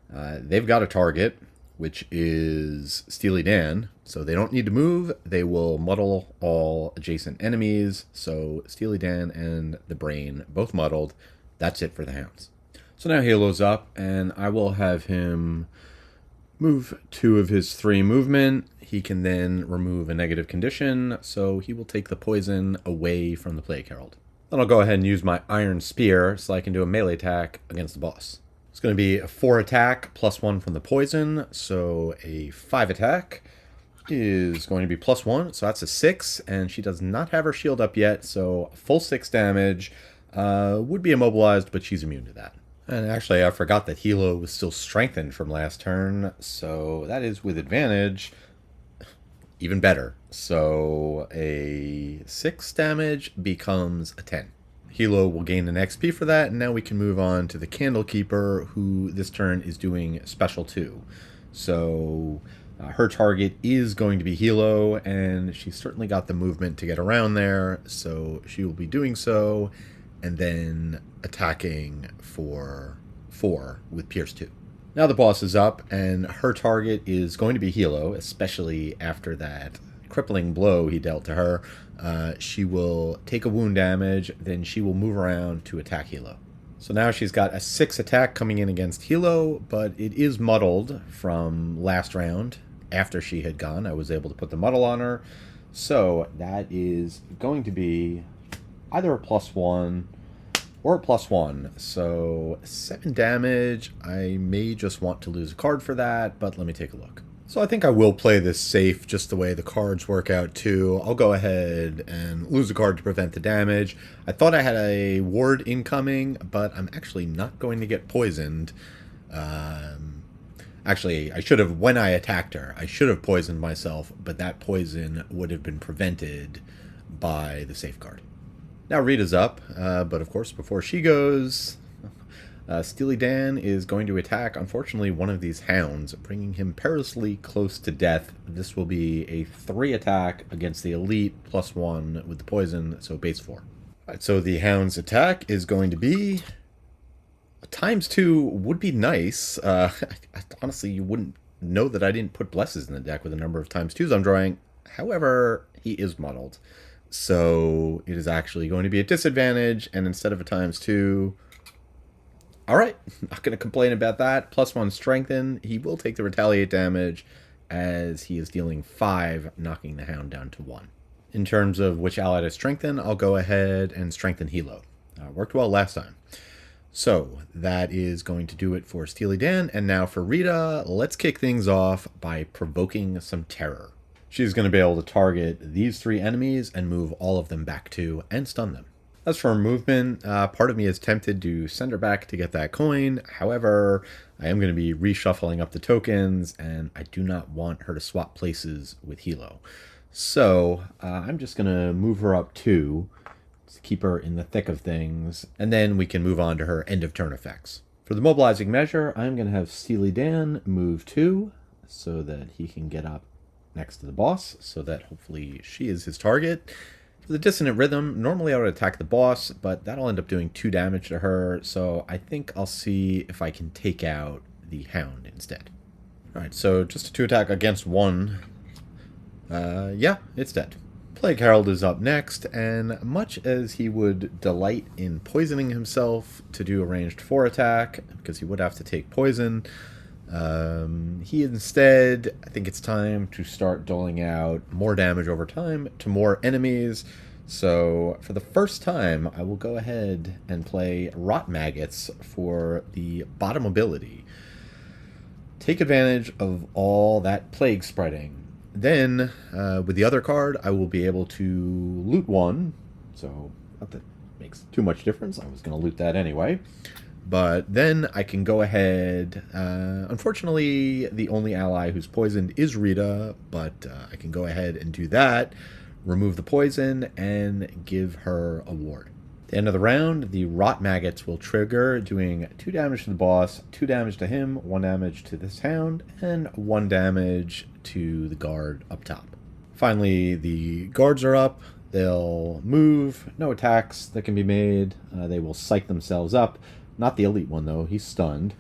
they've got a target, which is Steely Dan, so they don't need to move. They will muddle all adjacent enemies, so Steely Dan and the Brain both muddled. That's it for the hounds. So now Helo's up, and I will have him move 2 of his 3 movement. He can then remove a negative condition, so he will take the poison away from the Plague Herald. Then I'll go ahead and use my Iron Spear so I can do a melee attack against the boss. It's going to be a 4 attack plus 1 from the poison, so a 5 attack is going to be plus 1, so that's a 6, and she does not have her shield up yet, so full 6 damage. Would be immobilized, but she's immune to that. And actually, I forgot that Helo was still strengthened from last turn, so that is with advantage. Even better. So a 6 damage becomes a 10. Helo will gain an XP for that, and now we can move on to the Candlekeeper, who this turn is doing special 2. So Her target is going to be Helo, and she's certainly got the movement to get around there, so she will be doing so, and then attacking for 4 with Pierce 2. Now the boss is up, and her target is going to be Helo, especially after that crippling blow he dealt to her. She will take a wound damage, then she will move around to attack Helo. So now she's got a 6 attack coming in against Helo, but it is muddled from last round. After she had gone, I was able to put the muddle on her. So that is going to be either a +1 or a +1. So 7 damage. I may just want to lose a card for that, but let me take a look. So I think I will play this safe just the way the cards work out too. I'll go ahead and lose a card to prevent the damage. I thought I had a ward incoming, but I'm actually not going to get poisoned. Actually, I should have, when I attacked her, I should have poisoned myself, but that poison would have been prevented by the safeguard. Now Rita's up, but of course before she goes, Steely Dan is going to attack, unfortunately, one of these hounds, bringing him perilously close to death. This will be a 3 attack against the elite, +1 with the poison, so base 4. All right, so the hound's attack is going to be ×2 would be nice. Honestly, you wouldn't know that I didn't put blesses in the deck with the number of ×2s I'm drawing. However, he is muddled. So it is actually going to be a disadvantage, and instead of a ×2... Alright, not going to complain about that. +1 strengthen. He will take the retaliate damage as he is dealing 5, knocking the hound down to 1. In terms of which ally to strengthen, I'll go ahead and strengthen Helo. Worked well last time. So that is going to do it for Steely Dan. And now for Rita, let's kick things off by provoking some terror. She's going to be able to target these 3 enemies and move all of them back to and stun them. As for movement, part of me is tempted to send her back to get that coin. However, I am going to be reshuffling up the tokens, and I do not want her to swap places with Helo. So I'm just going to move her up 2. Keep her in the thick of things, and then we can move on to her end of turn effects. For the mobilizing measure, I'm going to have Steely Dan move 2 so that he can get up next to the boss, so that hopefully she is his target. For the dissonant rhythm, normally I would attack the boss, but that'll end up doing 2 damage to her, so I think I'll see if I can take out the hound instead. Alright, so just a 2 attack against 1. Yeah, it's dead. Plague Herald is up next, and much as he would delight in poisoning himself to do a ranged 4 attack, because he would have to take poison, he instead, I think it's time to start doling out more damage over time to more enemies. So for the first time, I will go ahead and play Rot Maggots for the bottom ability. Take advantage of all that plague spreading. Then, with the other card, I will be able to loot 1. So, not that makes too much difference. I was going to loot that anyway. But then I can go ahead... unfortunately, the only ally who's poisoned is Rita, but I can go ahead and do that, remove the poison, and give her a ward. At the end of the round, the Rot Maggots will trigger, doing 2 damage to the boss, 2 damage to him, 1 damage to this hound, and 1 damage to the guard up top. Finally, the guards are up. They'll move. No attacks that can be made. They will psych themselves up. Not the elite one, though. He's stunned.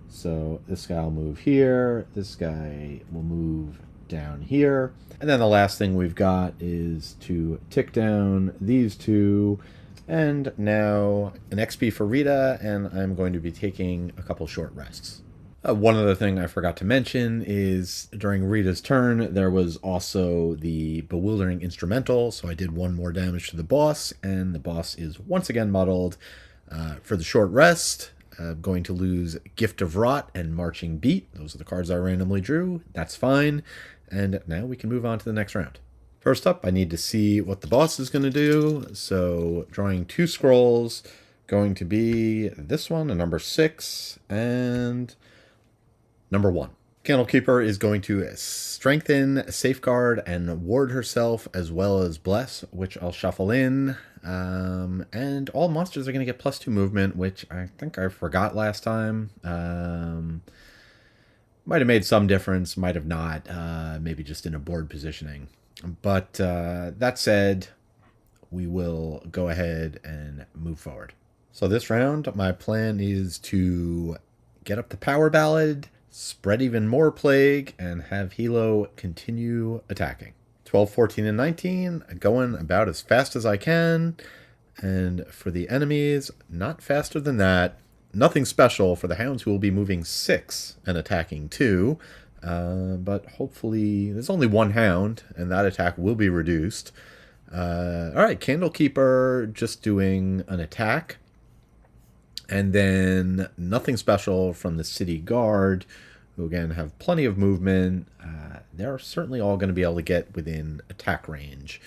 So this guy will move here. This guy will move down here. And then the last thing we've got is to tick down these 2. And now an XP for Rita, and I'm going to be taking a couple short rests. One other thing I forgot to mention is during Rita's turn, there was also the Bewildering Instrumental, so I did 1 more damage to the boss, and the boss is once again muddled. For the short rest, I'm going to lose Gift of Rot and Marching Beat. Those are the cards I randomly drew. That's fine. And now we can move on to the next round. First up, I need to see what the boss is going to do. So drawing 2 scrolls, going to be this one, a number 6, and number 1. Candlekeeper is going to strengthen, safeguard, and ward herself, as well as bless, which I'll shuffle in. And all monsters are going to get +2 movement, which I think I forgot last time. Might have made some difference, might have not, maybe just in a board positioning. But that said, we will go ahead and move forward. So this round, my plan is to get up the power ballad, spread even more plague, and have Helo continue attacking. 12, 14, and 19, going about as fast as I can. And for the enemies, not faster than that. Nothing special for the hounds, who will be moving 6 and attacking 2. But hopefully, there's only one hound, and that attack will be reduced. Alright, Candlekeeper just doing an attack. And then nothing special from the city guard, who again have plenty of movement. They're certainly all going to be able to get within attack range.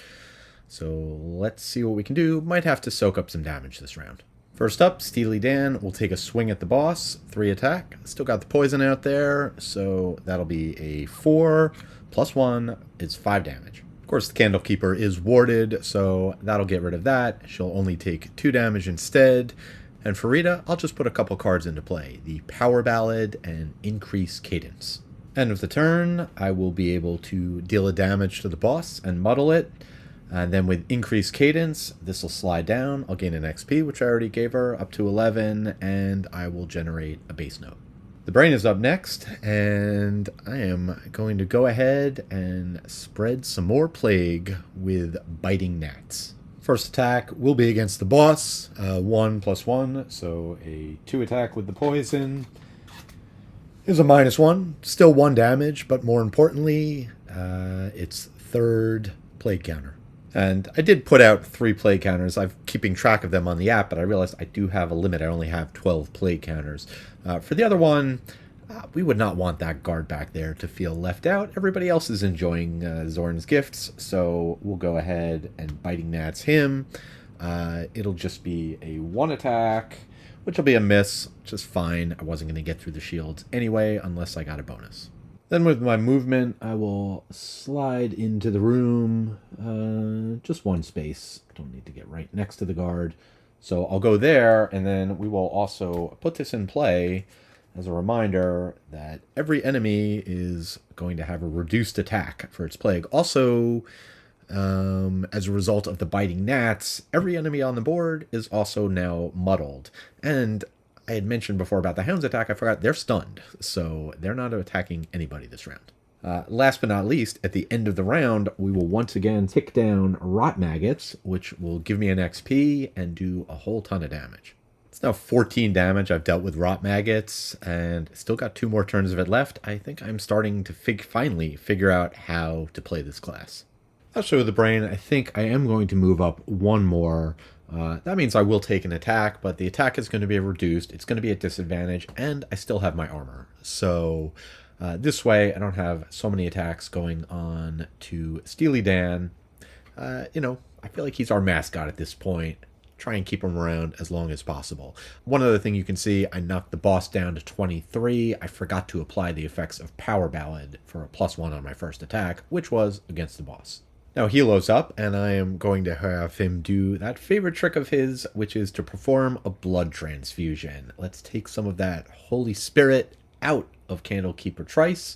So let's see what we can do. Might have to soak up some damage this round. First up, Steely Dan will take a swing at the boss. 3 attack. Still got the poison out there, so that'll be a 4. Plus 1 is 5 damage. Of course, the Candlekeeper is warded, so that'll get rid of that. She'll only take 2 damage instead. And for Rita, I'll just put a couple cards into play. The Power Ballad and Increase Cadence. End of the turn, I will be able to deal a damage to the boss and muddle it. And then with Increased Cadence, this will slide down. I'll gain an XP, which I already gave her, up to 11, and I will generate a base note. The Brain is up next, and I am going to go ahead and spread some more plague with Biting Gnats. First attack will be against the boss, 1 plus 1, so a 2 attack with the poison. Is a -1, still 1 damage, but more importantly, it's 3rd plague counter. And I did put out 3 plague counters. I'm keeping track of them on the app, but I realized I do have a limit. I only have 12 plague counters. For the other one, we would not want that guard back there to feel left out. Everybody else is enjoying Zorn's gifts, so we'll go ahead and Biting Gnats him. It'll just be a 1 attack, which will be a miss, which is fine. I wasn't going to get through the shields anyway, unless I got a bonus. Then with my movement, I will slide into the room, just 1 space. Don't need to get right next to the guard. So I'll go there, and then we will also put this in play as a reminder that every enemy is going to have a reduced attack for its plague. Also, as a result of the Biting Gnats, every enemy on the board is also now muddled. And I had mentioned before about the Hound's attack, I forgot they're stunned, so they're not attacking anybody this round. Last but not least, at the end of the round, we will once again tick down Rot Maggots, which will give me an XP and do a whole ton of damage. It's now 14 damage I've dealt with Rot Maggots, and still got 2 more turns of it left. I think I'm starting to finally figure out how to play this class. I'll show the Brain. I think I am going to move up 1 more. That means I will take an attack, but the attack is going to be reduced. It's going to be at disadvantage, and I still have my armor. So this way, I don't have so many attacks going on to Steely Dan. I feel like he's our mascot at this point. Try and keep him around as long as possible. One other thing you can see, I knocked the boss down to 23. I forgot to apply the effects of Power Ballad for a +1 on my first attack, which was against the boss. Now Helo's up, and I am going to have him do that favorite trick of his, which is to perform a blood transfusion. Let's take some of that Holy Spirit out of Candlekeeper Trice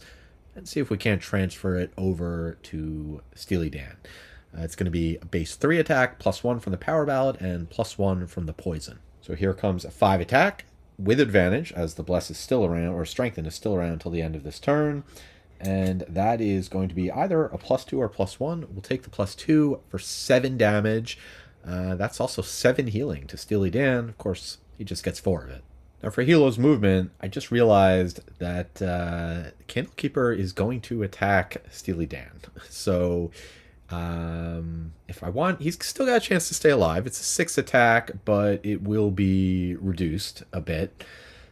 and see if we can't transfer it over to Steely Dan. It's going to be a base 3 attack, +1 from the Power Ballad, and +1 from the poison. So here comes a 5 attack with advantage, as the Bless is still around, or Strengthen is still around until the end of this turn. And that is going to be either a +2 or +1. We'll take the +2 for 7 damage. That's also 7 healing to Steely Dan. Of course, he just gets 4 of it. Now for Helo's movement, I just realized that Candlekeeper is going to attack Steely Dan. So if I want, he's still got a chance to stay alive. It's a 6 attack, but it will be reduced a bit.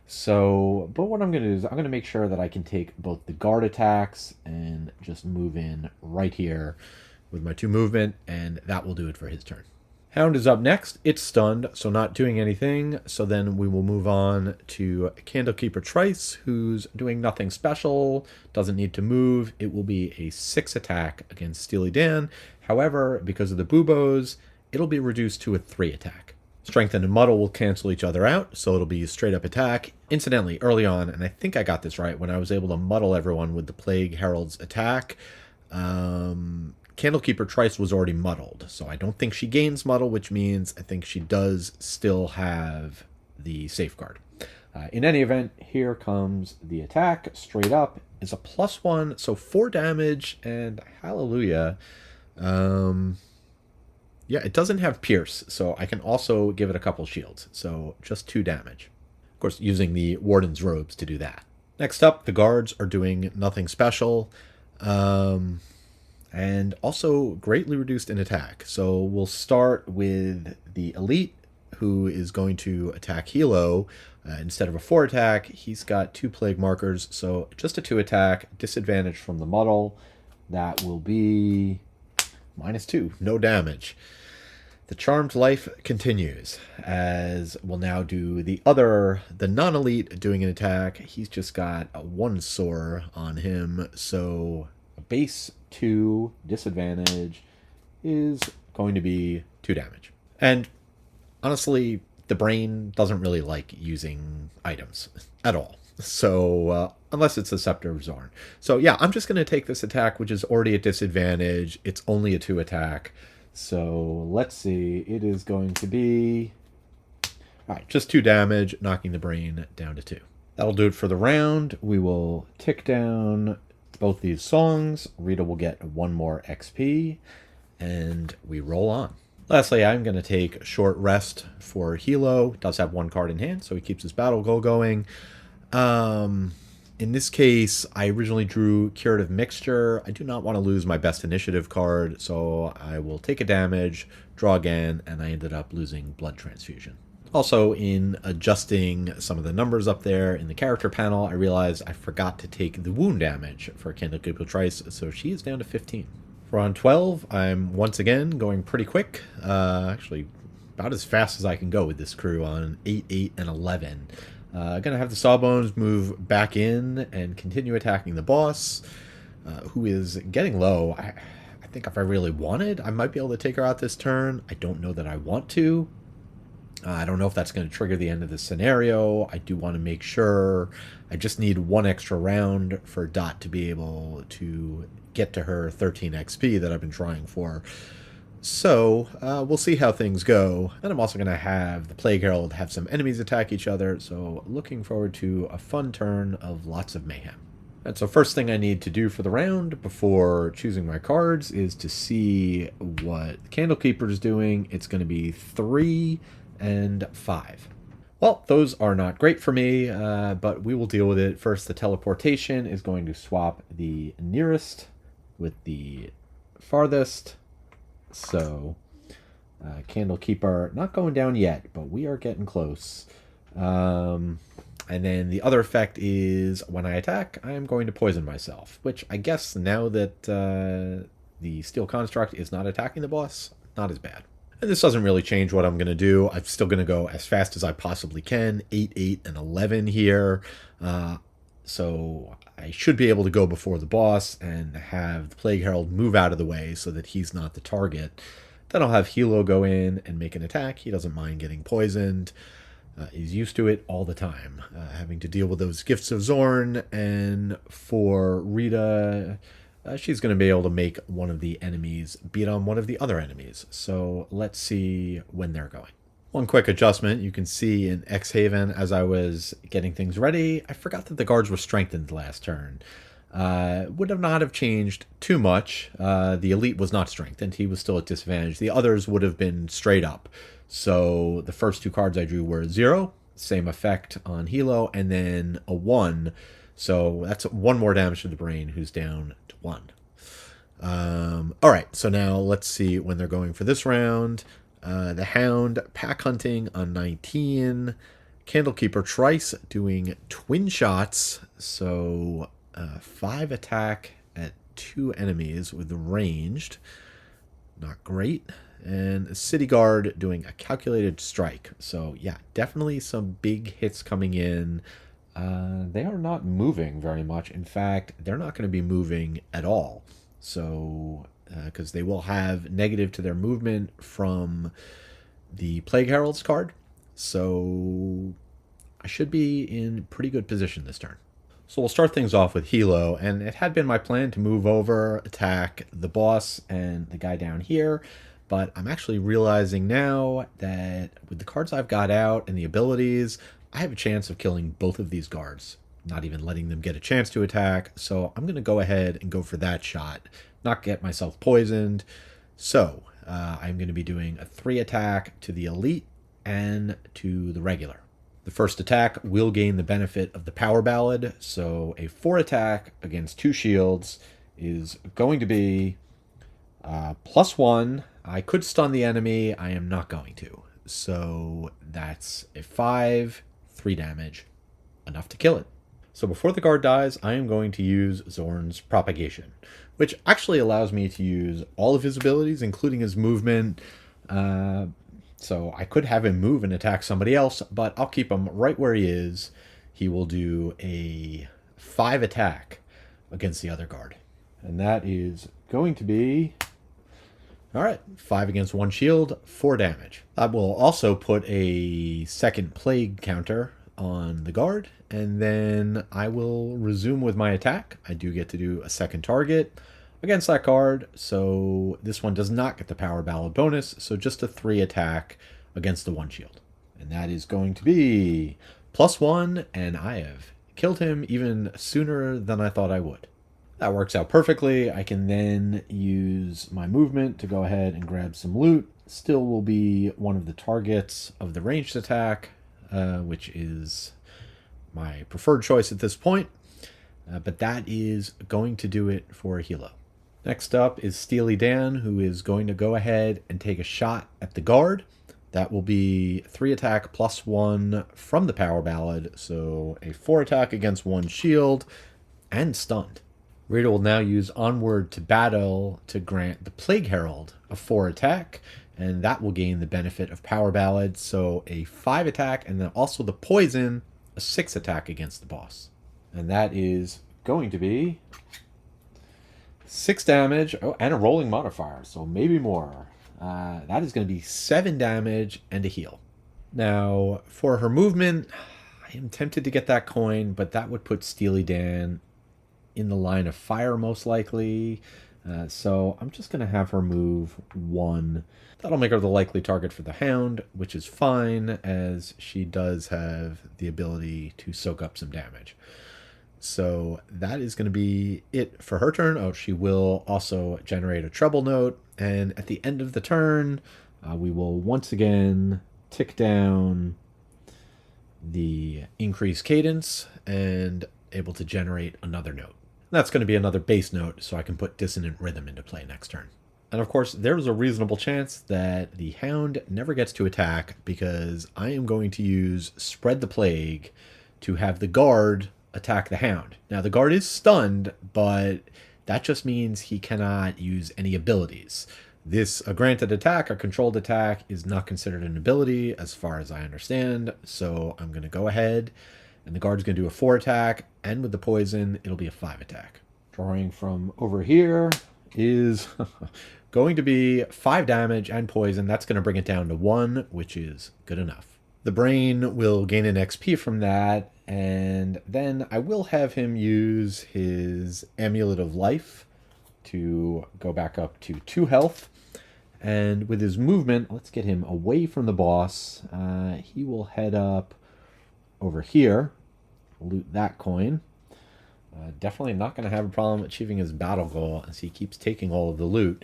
So, but what I'm going to do is I'm going to make sure that I can take both the guard attacks and just move in right here with my 2 movement, and that will do it for his turn. Hound is up next. It's stunned, so not doing anything. So then we will move on to Candlekeeper Trice, who's doing nothing special, doesn't need to move. It will be a 6 attack against Steely Dan. However, because of the buboes, it'll be reduced to a 3 attack. Strengthen and Muddle will cancel each other out, so it'll be straight up attack. Incidentally, early on, and I think I got this right, when I was able to muddle everyone with the Plague Herald's attack, Candlekeeper Trice was already muddled, so I don't think she gains muddle, which means I think she does still have the safeguard. In any event, here comes the attack. Straight up is a +1, so 4 damage, and hallelujah. Yeah, it doesn't have Pierce, so I can also give it a couple shields, so just 2 damage. Of course, using the Warden's Robes to do that. Next up, the guards are doing nothing special, and also greatly reduced in attack. So we'll start with the Elite, who is going to attack Helo. Instead of a 4 attack, he's got 2 plague markers, so just a 2 attack, disadvantage from the muddle. That will be -2, no damage. The Charmed Life continues, as we'll now do the non-elite doing an attack. He's just got a 1 sore on him, so a base 2 disadvantage is going to be 2 damage. And honestly, the brain doesn't really like using items at all. So, unless it's the Scepter of Zorn. So yeah, I'm just going to take this attack, which is already at disadvantage. It's only a 2 attack. So let's see, it is going to be, all right, just 2 damage, knocking the brain down to 2. That'll do it for the round. We will tick down both these songs. Rita will get 1 more XP, and we roll on. Lastly, I'm going to take a short rest for Helo. Does have 1 card in hand, so he keeps his battle goal going. In this case, I originally drew Curative Mixture. I do not want to lose my best initiative card, so I will take a damage, draw again, and I ended up losing Blood Transfusion. Also, in adjusting some of the numbers up there in the character panel, I realized I forgot to take the wound damage for Candlekeep Trice, so she is down to 15. For round 12, I'm once again going pretty quick. Actually, about as fast as I can go with this crew on 8, 8, and 11. Gonna have the Sawbones move back in and continue attacking the boss, who is getting low. I think if I really wanted, I might be able to take her out this turn. I don't know that I want to. I don't know if that's going to trigger the end of the scenario. I do want to make sure. I just need 1 extra round for Dot to be able to get to her 13 XP that I've been trying for. So, we'll see how things go. And I'm also going to have the Plague Herald have some enemies attack each other, so looking forward to a fun turn of lots of mayhem. And so first thing I need to do for the round before choosing my cards is to see what the Candlekeeper is doing. It's going to be 3 and 5. Well, those are not great for me, but we will deal with it. First, the teleportation is going to swap the nearest with the farthest. So, Candlekeeper not going down yet, but we are getting close. And then the other effect is when I attack, I am going to poison myself, which I guess now that the Steel Construct is not attacking the boss, not as bad. And this doesn't really change what I'm going to do. I'm still going to go as fast as I possibly can, 8, 8, and 11 here. So I should be able to go before the boss and have the Plague Herald move out of the way so that he's not the target. Then I'll have Helo go in and make an attack. He doesn't mind getting poisoned. He's used to it all the time, having to deal with those Gifts of Zorn. And for Rita, she's going to be able to make one of the enemies beat on one of the other enemies. So let's see when they're going. One quick adjustment, you can see in X-Haven as I was getting things ready, I forgot that the guards were strengthened last turn. Would have not have changed too much. The Elite was not strengthened, he was still at disadvantage. The others would have been straight up. So the first 2 cards I drew were 0, same effect on Helo, and then a 1. So that's 1 more damage to the brain, who's down to 1. Alright, so now let's see when they're going for this round. The Hound, pack hunting on 19. Candlekeeper Trice doing twin shots. So 5 attack at 2 enemies with ranged. Not great. And City Guard doing a calculated strike. So yeah, definitely some big hits coming in. They are not moving very much. In fact, they're not going to be moving at all. So, because they will have negative to their movement from the Plague Herald's card, so I should be in pretty good position this turn. So we'll start things off with Helo, and it had been my plan to move over, attack the boss and the guy down here, but I'm actually realizing now that with the cards I've got out and the abilities, I have a chance of killing both of these guards, not even letting them get a chance to attack, so I'm going to go ahead and go for that shot, not get myself poisoned. So I'm going to be doing a 3 attack to the elite and to the regular. The first attack will gain the benefit of the power ballad, so a 4 attack against 2 shields is going to be +1. I could stun the enemy, I am not going to. So that's a 5, 3 damage, enough to kill it. So before the guard dies, I am going to use Zorn's Propagation, which actually allows me to use all of his abilities, including his movement. So I could have him move and attack somebody else, but I'll keep him right where he is. He will do a 5 attack against the other guard. And that is going to be... all right, 5 against 1 shield, 4 damage. I will also put a second plague counter on the guard, and then I will resume with my attack. I do get to do a second target against that guard, so this one does not get the power ballad bonus, so just a 3 attack against the 1 shield. And that is going to be +1, and I have killed him even sooner than I thought I would. That works out perfectly. I can then use my movement to go ahead and grab some loot. Still will be one of the targets of the ranged attack, which is my preferred choice at this point. But that is going to do it for Helo. Next up is Steely Dan, who is going to go ahead and take a shot at the guard. That will be 3 attack +1 from the power ballad, so a 4 attack against 1 shield and stunned. Rita will now use Onward to Battle to grant the Plague Herald a 4 attack, and that will gain the benefit of power ballad, so a 5 attack, and then also the poison, a 6 attack against the boss. And that is going to be 6 damage, oh, and a rolling modifier, so maybe more. That is going to be 7 damage and a heal. Now, for her movement, I am tempted to get that coin, but that would put Steely Dan in the line of fire most likely. So I'm just going to have her move 1. That'll make her the likely target for the Hound, which is fine, as she does have the ability to soak up some damage. So that is going to be it for her turn. Oh, she will also generate a treble note, and at the end of the turn, we will once again tick down the increased cadence and able to generate another note. That's going to be another bass note, so I can put dissonant rhythm into play next turn. And of course, there's a reasonable chance that the Hound never gets to attack, because I am going to use Spread the Plague to have the guard attack the Hound. Now, the guard is stunned, but that just means he cannot use any abilities. A granted attack, a controlled attack, is not considered an ability as far as I understand, so I'm going to go ahead, and the guard's going to do a 4 attack, and with the poison, it'll be a 5 attack. Drawing from over here is going to be 5 damage and poison. That's going to bring it down to 1, which is good enough. The brain will gain an XP from that, and then I will have him use his Amulet of Life to go back up to 2 health. And with his movement, let's get him away from the boss. He will head up over here, loot that coin. Definitely not going to have a problem achieving his battle goal as he keeps taking all of the loot.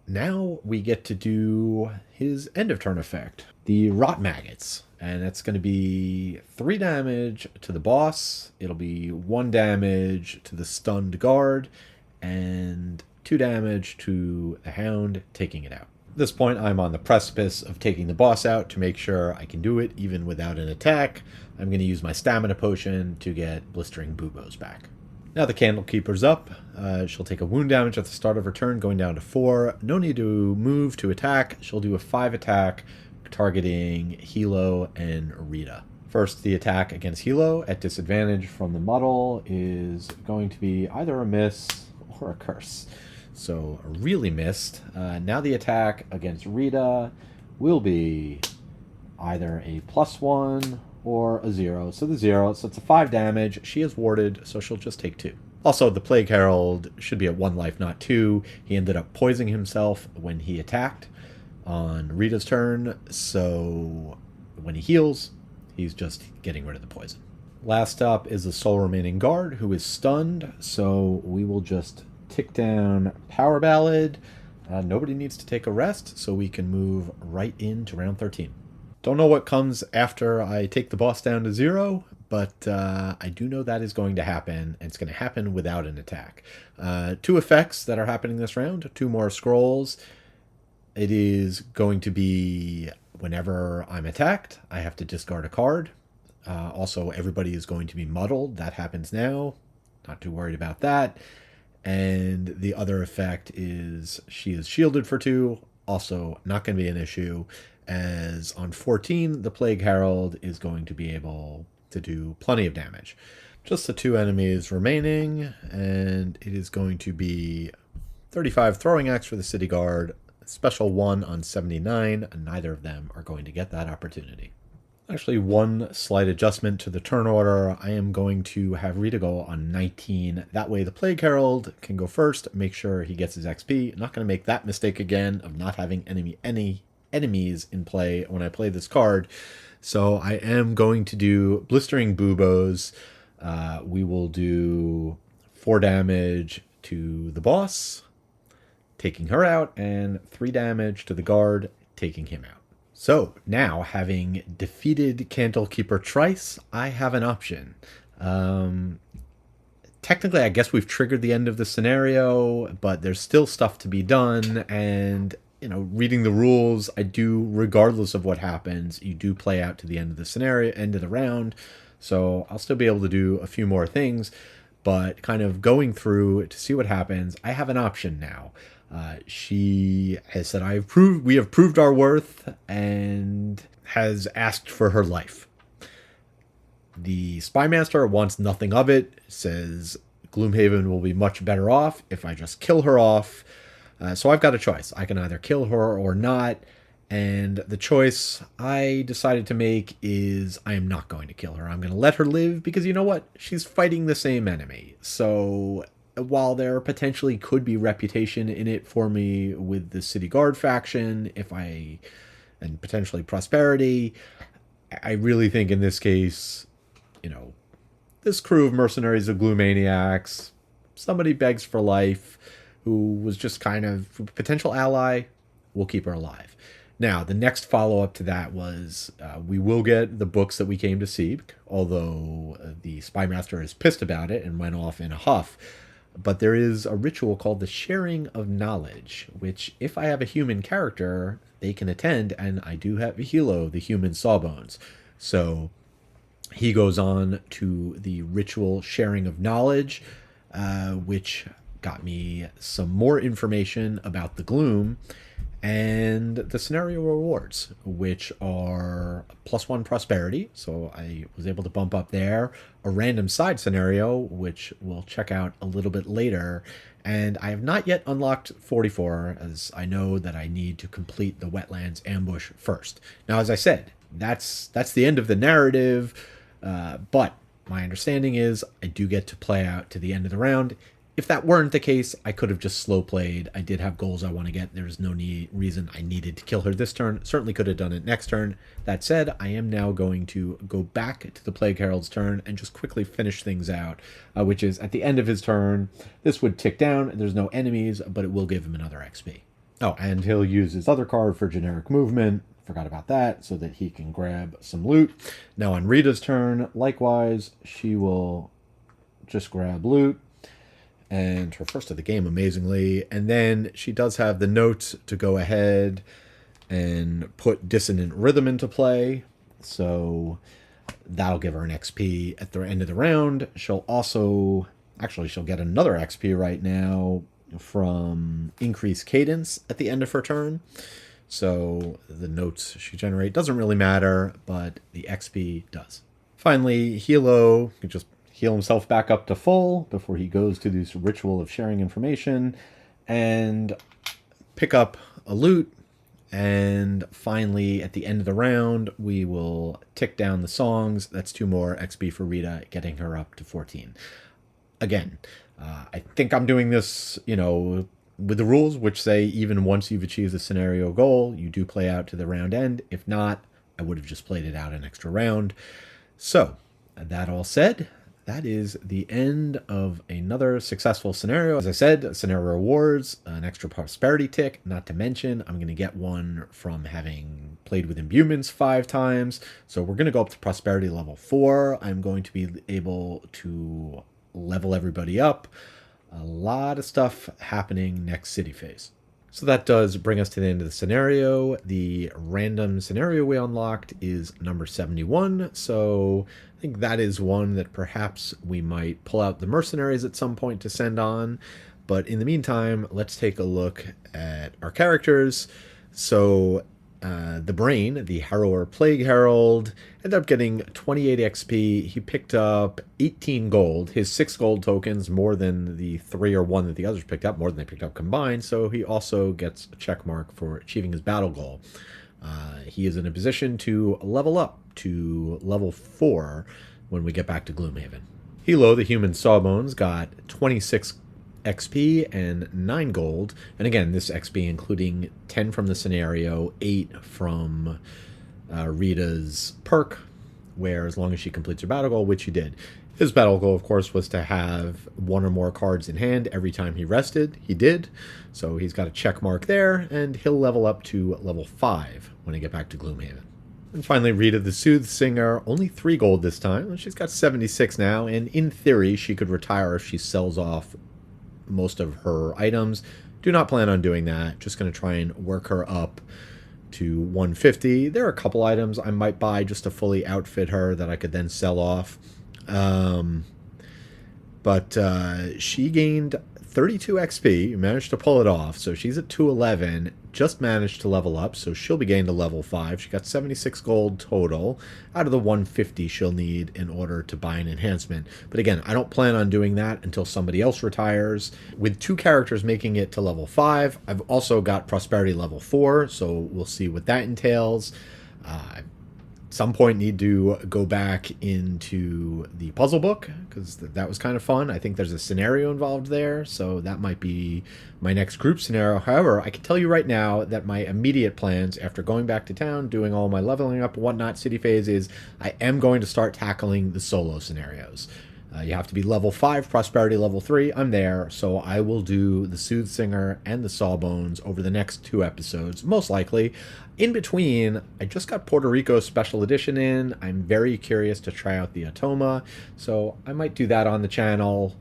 Now we get to do his end of turn effect, the Rot Maggots. And that's going to be 3 damage to the boss. It'll be 1 damage to the stunned guard and 2 damage to the Hound, taking it out. At this point, I'm on the precipice of taking the boss out to make sure I can do it even without an attack. I'm going to use my stamina potion to get Blistering Buboes back. Now the Candlekeeper's up. She'll take a wound damage at the start of her turn, going down to 4. No need to move to attack. She'll do a 5 attack, targeting Helo and Rita. First, the attack against Helo at disadvantage from the muddle is going to be either a miss or a curse. So really missed. Now the attack against Rita will be either a +1 or a 0. So the 0, so it's a 5 damage. She is warded, so she'll just take 2. Also, the Plague Herald should be at 1 life, not 2. He ended up poisoning himself when he attacked on Rita's turn, so when he heals, he's just getting rid of the poison. Last up is the sole remaining guard, who is stunned, so we will just tick down Power Ballad. Nobody needs to take a rest, so we can move right into round 13. Don't know what comes after I take the boss down to 0, but I do know that is going to happen, and it's going to happen without an attack. 2 effects that are happening this round, 2 more scrolls. It is going to be whenever I'm attacked, I have to discard a card. Also, everybody is going to be muddled. That happens now. Not too worried about that. And the other effect is she is shielded for 2. Also, not going to be an issue, as on 14, the Plague Herald is going to be able to do plenty of damage. Just the 2 enemies remaining, and it is going to be 35 throwing axe for the City Guard, special 1 on 79, and neither of them are going to get that opportunity. Actually, one slight adjustment to the turn order. I am going to have Rita go on 19. That way the Plague Herald can go first, make sure he gets his XP. I'm not going to make that mistake again of not having any enemies in play when I play this card. So I am going to do Blistering Buboes. We will do 4 damage to the boss, taking her out, and 3 damage to the guard, taking him out. So now, having defeated Candlekeeper Trice, I have an option. Technically, I guess we've triggered the end of the scenario, but there's still stuff to be done, and reading the rules, I do, regardless of what happens, you do play out to the end of the scenario, end of the round, so I'll still be able to do a few more things, but kind of going through to see what happens, I have an option now. She has said, we have proved our worth, and has asked for her life. The Spymaster wants nothing of it, says Gloomhaven will be much better off if I just kill her off. So I've got a choice. I can either kill her or not, and the choice I decided to make is I am not going to kill her. I'm going to let her live, because you know what? She's fighting the same enemy. So while there potentially could be reputation in it for me with the City Guard faction, and potentially prosperity, I really think in this case, this crew of mercenaries of Gloomaniacs, somebody begs for life, who was just kind of a potential ally, we'll keep her alive. Now, the next follow-up to that was we will get the books that we came to see, although the Spymaster is pissed about it and went off in a huff. But there is a ritual called the Sharing of Knowledge, which, if I have a human character, they can attend, and I do have Helo, the human Sawbones. So he goes on to the ritual Sharing of Knowledge, which got me some more information about the Gloom, and the scenario rewards, which are +1 prosperity, so I was able to bump up there, a random side scenario, which we'll check out a little bit later, and I have not yet unlocked 44, as I know that I need to complete the Wetlands ambush first. Now, as I said, that's the end of the narrative, but my understanding is I do get to play out to the end of the round. If that weren't the case, I could have just slow played. I did have goals I want to get. There's no reason I needed to kill her this turn. Certainly could have done it next turn. That said, I am now going to go back to the Plague Herald's turn and just quickly finish things out, which is at the end of his turn. This would tick down. There's no enemies, but it will give him another XP. Oh, and he'll use his other card for generic movement. Forgot about that, so that he can grab some loot. Now on Rita's turn, likewise, she will just grab loot, and her first of the game, amazingly. And then she does have the note to go ahead and put Dissonant Rhythm into play, so that'll give her an XP at the end of the round. She'll also, actually, she'll get another XP right now from Increased Cadence at the end of her turn. So the notes she generates doesn't really matter, but the XP does. Finally, Helo can just heal himself back up to full before he goes to this ritual of sharing information. and pick up a loot. And finally, at the end of the round, we will tick down the songs. That's 2 more XP for Rita, getting her up to 14. Again, I think I'm doing this, with the rules, which say even once you've achieved the scenario goal, you do play out to the round end. If not, I would have just played it out an extra round. So, that all said, that is the end of another successful scenario. As I said, scenario rewards, an extra prosperity tick, not to mention I'm going to get one from having played with imbuements 5 times. So we're going to go up to prosperity level 4. I'm going to be able to level everybody up. A lot of stuff happening next city phase. So that does bring us to the end of the scenario. The random scenario we unlocked is number 71. So I think that is one that perhaps we might pull out the mercenaries at some point to send on. But in the meantime, let's take a look at our characters. So the Brain, the Harrower Plague Herald, ended up getting 28 XP. He picked up 18 gold. His 6 gold tokens, more than the 3 or 1 that the others picked up, more than they picked up combined. So he also gets a check mark for achieving his battle goal. He is in a position to level up to level 4 when we get back to Gloomhaven. Helo, the human sawbones, got 26 XP and 9 gold. And again, this XP including 10 from the scenario, 8 from Rita's perk, where as long as she completes her battle goal, which she did. His battle goal, of course, was to have 1 or more cards in hand every time he rested. He did. So he's got a check mark there, and he'll level up to level 5 when I get back to Gloomhaven. And finally, Rita the Soothsinger, only 3 gold this time. She's got 76 now, and in theory, she could retire if she sells off most of her items. Do not plan on doing that. Just going to try and work her up to 150. There are a couple items I might buy just to fully outfit her that I could then sell off. But she gained 32 XP, managed to pull it off, so she's at 211, just managed to level up, so she'll be getting to level 5. She got 76 gold total out of the 150 she'll need in order to buy an enhancement. But again, I don't plan on doing that until somebody else retires. With 2 characters making it to level 5, I've also got prosperity level 4, so we'll see what that entails. Some point need to go back into the puzzle book because that was kind of fun. I think there's a scenario involved there, so that might be my next group scenario. However, I can tell you right now that my immediate plans after going back to town, doing all my leveling up and whatnot, city phase, is I am going to start tackling the solo scenarios. You have to be level 5, prosperity level 3. I'm there, so I will do the Soothsinger and the Sawbones over the next 2 episodes, most likely. In between, I just got Puerto Rico Special Edition in. I'm very curious to try out the Atoma, so I might do that on the channel.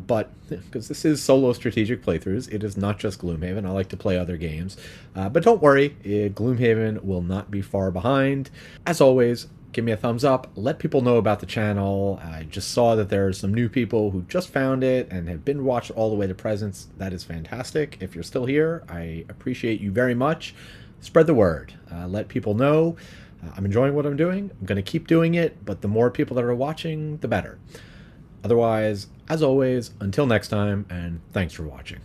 But because this is solo strategic playthroughs, it is not just Gloomhaven. I like to play other games. But don't worry, Gloomhaven will not be far behind. As always, give me a thumbs up, let people know about the channel. I just saw that there are some new people who just found it and have been watched all the way to present. That is fantastic. If you're still here, I appreciate you very much. Spread the word. Let people know. I'm enjoying what I'm doing. I'm going to keep doing it, but the more people that are watching, the better. Otherwise, as always, until next time, and thanks for watching.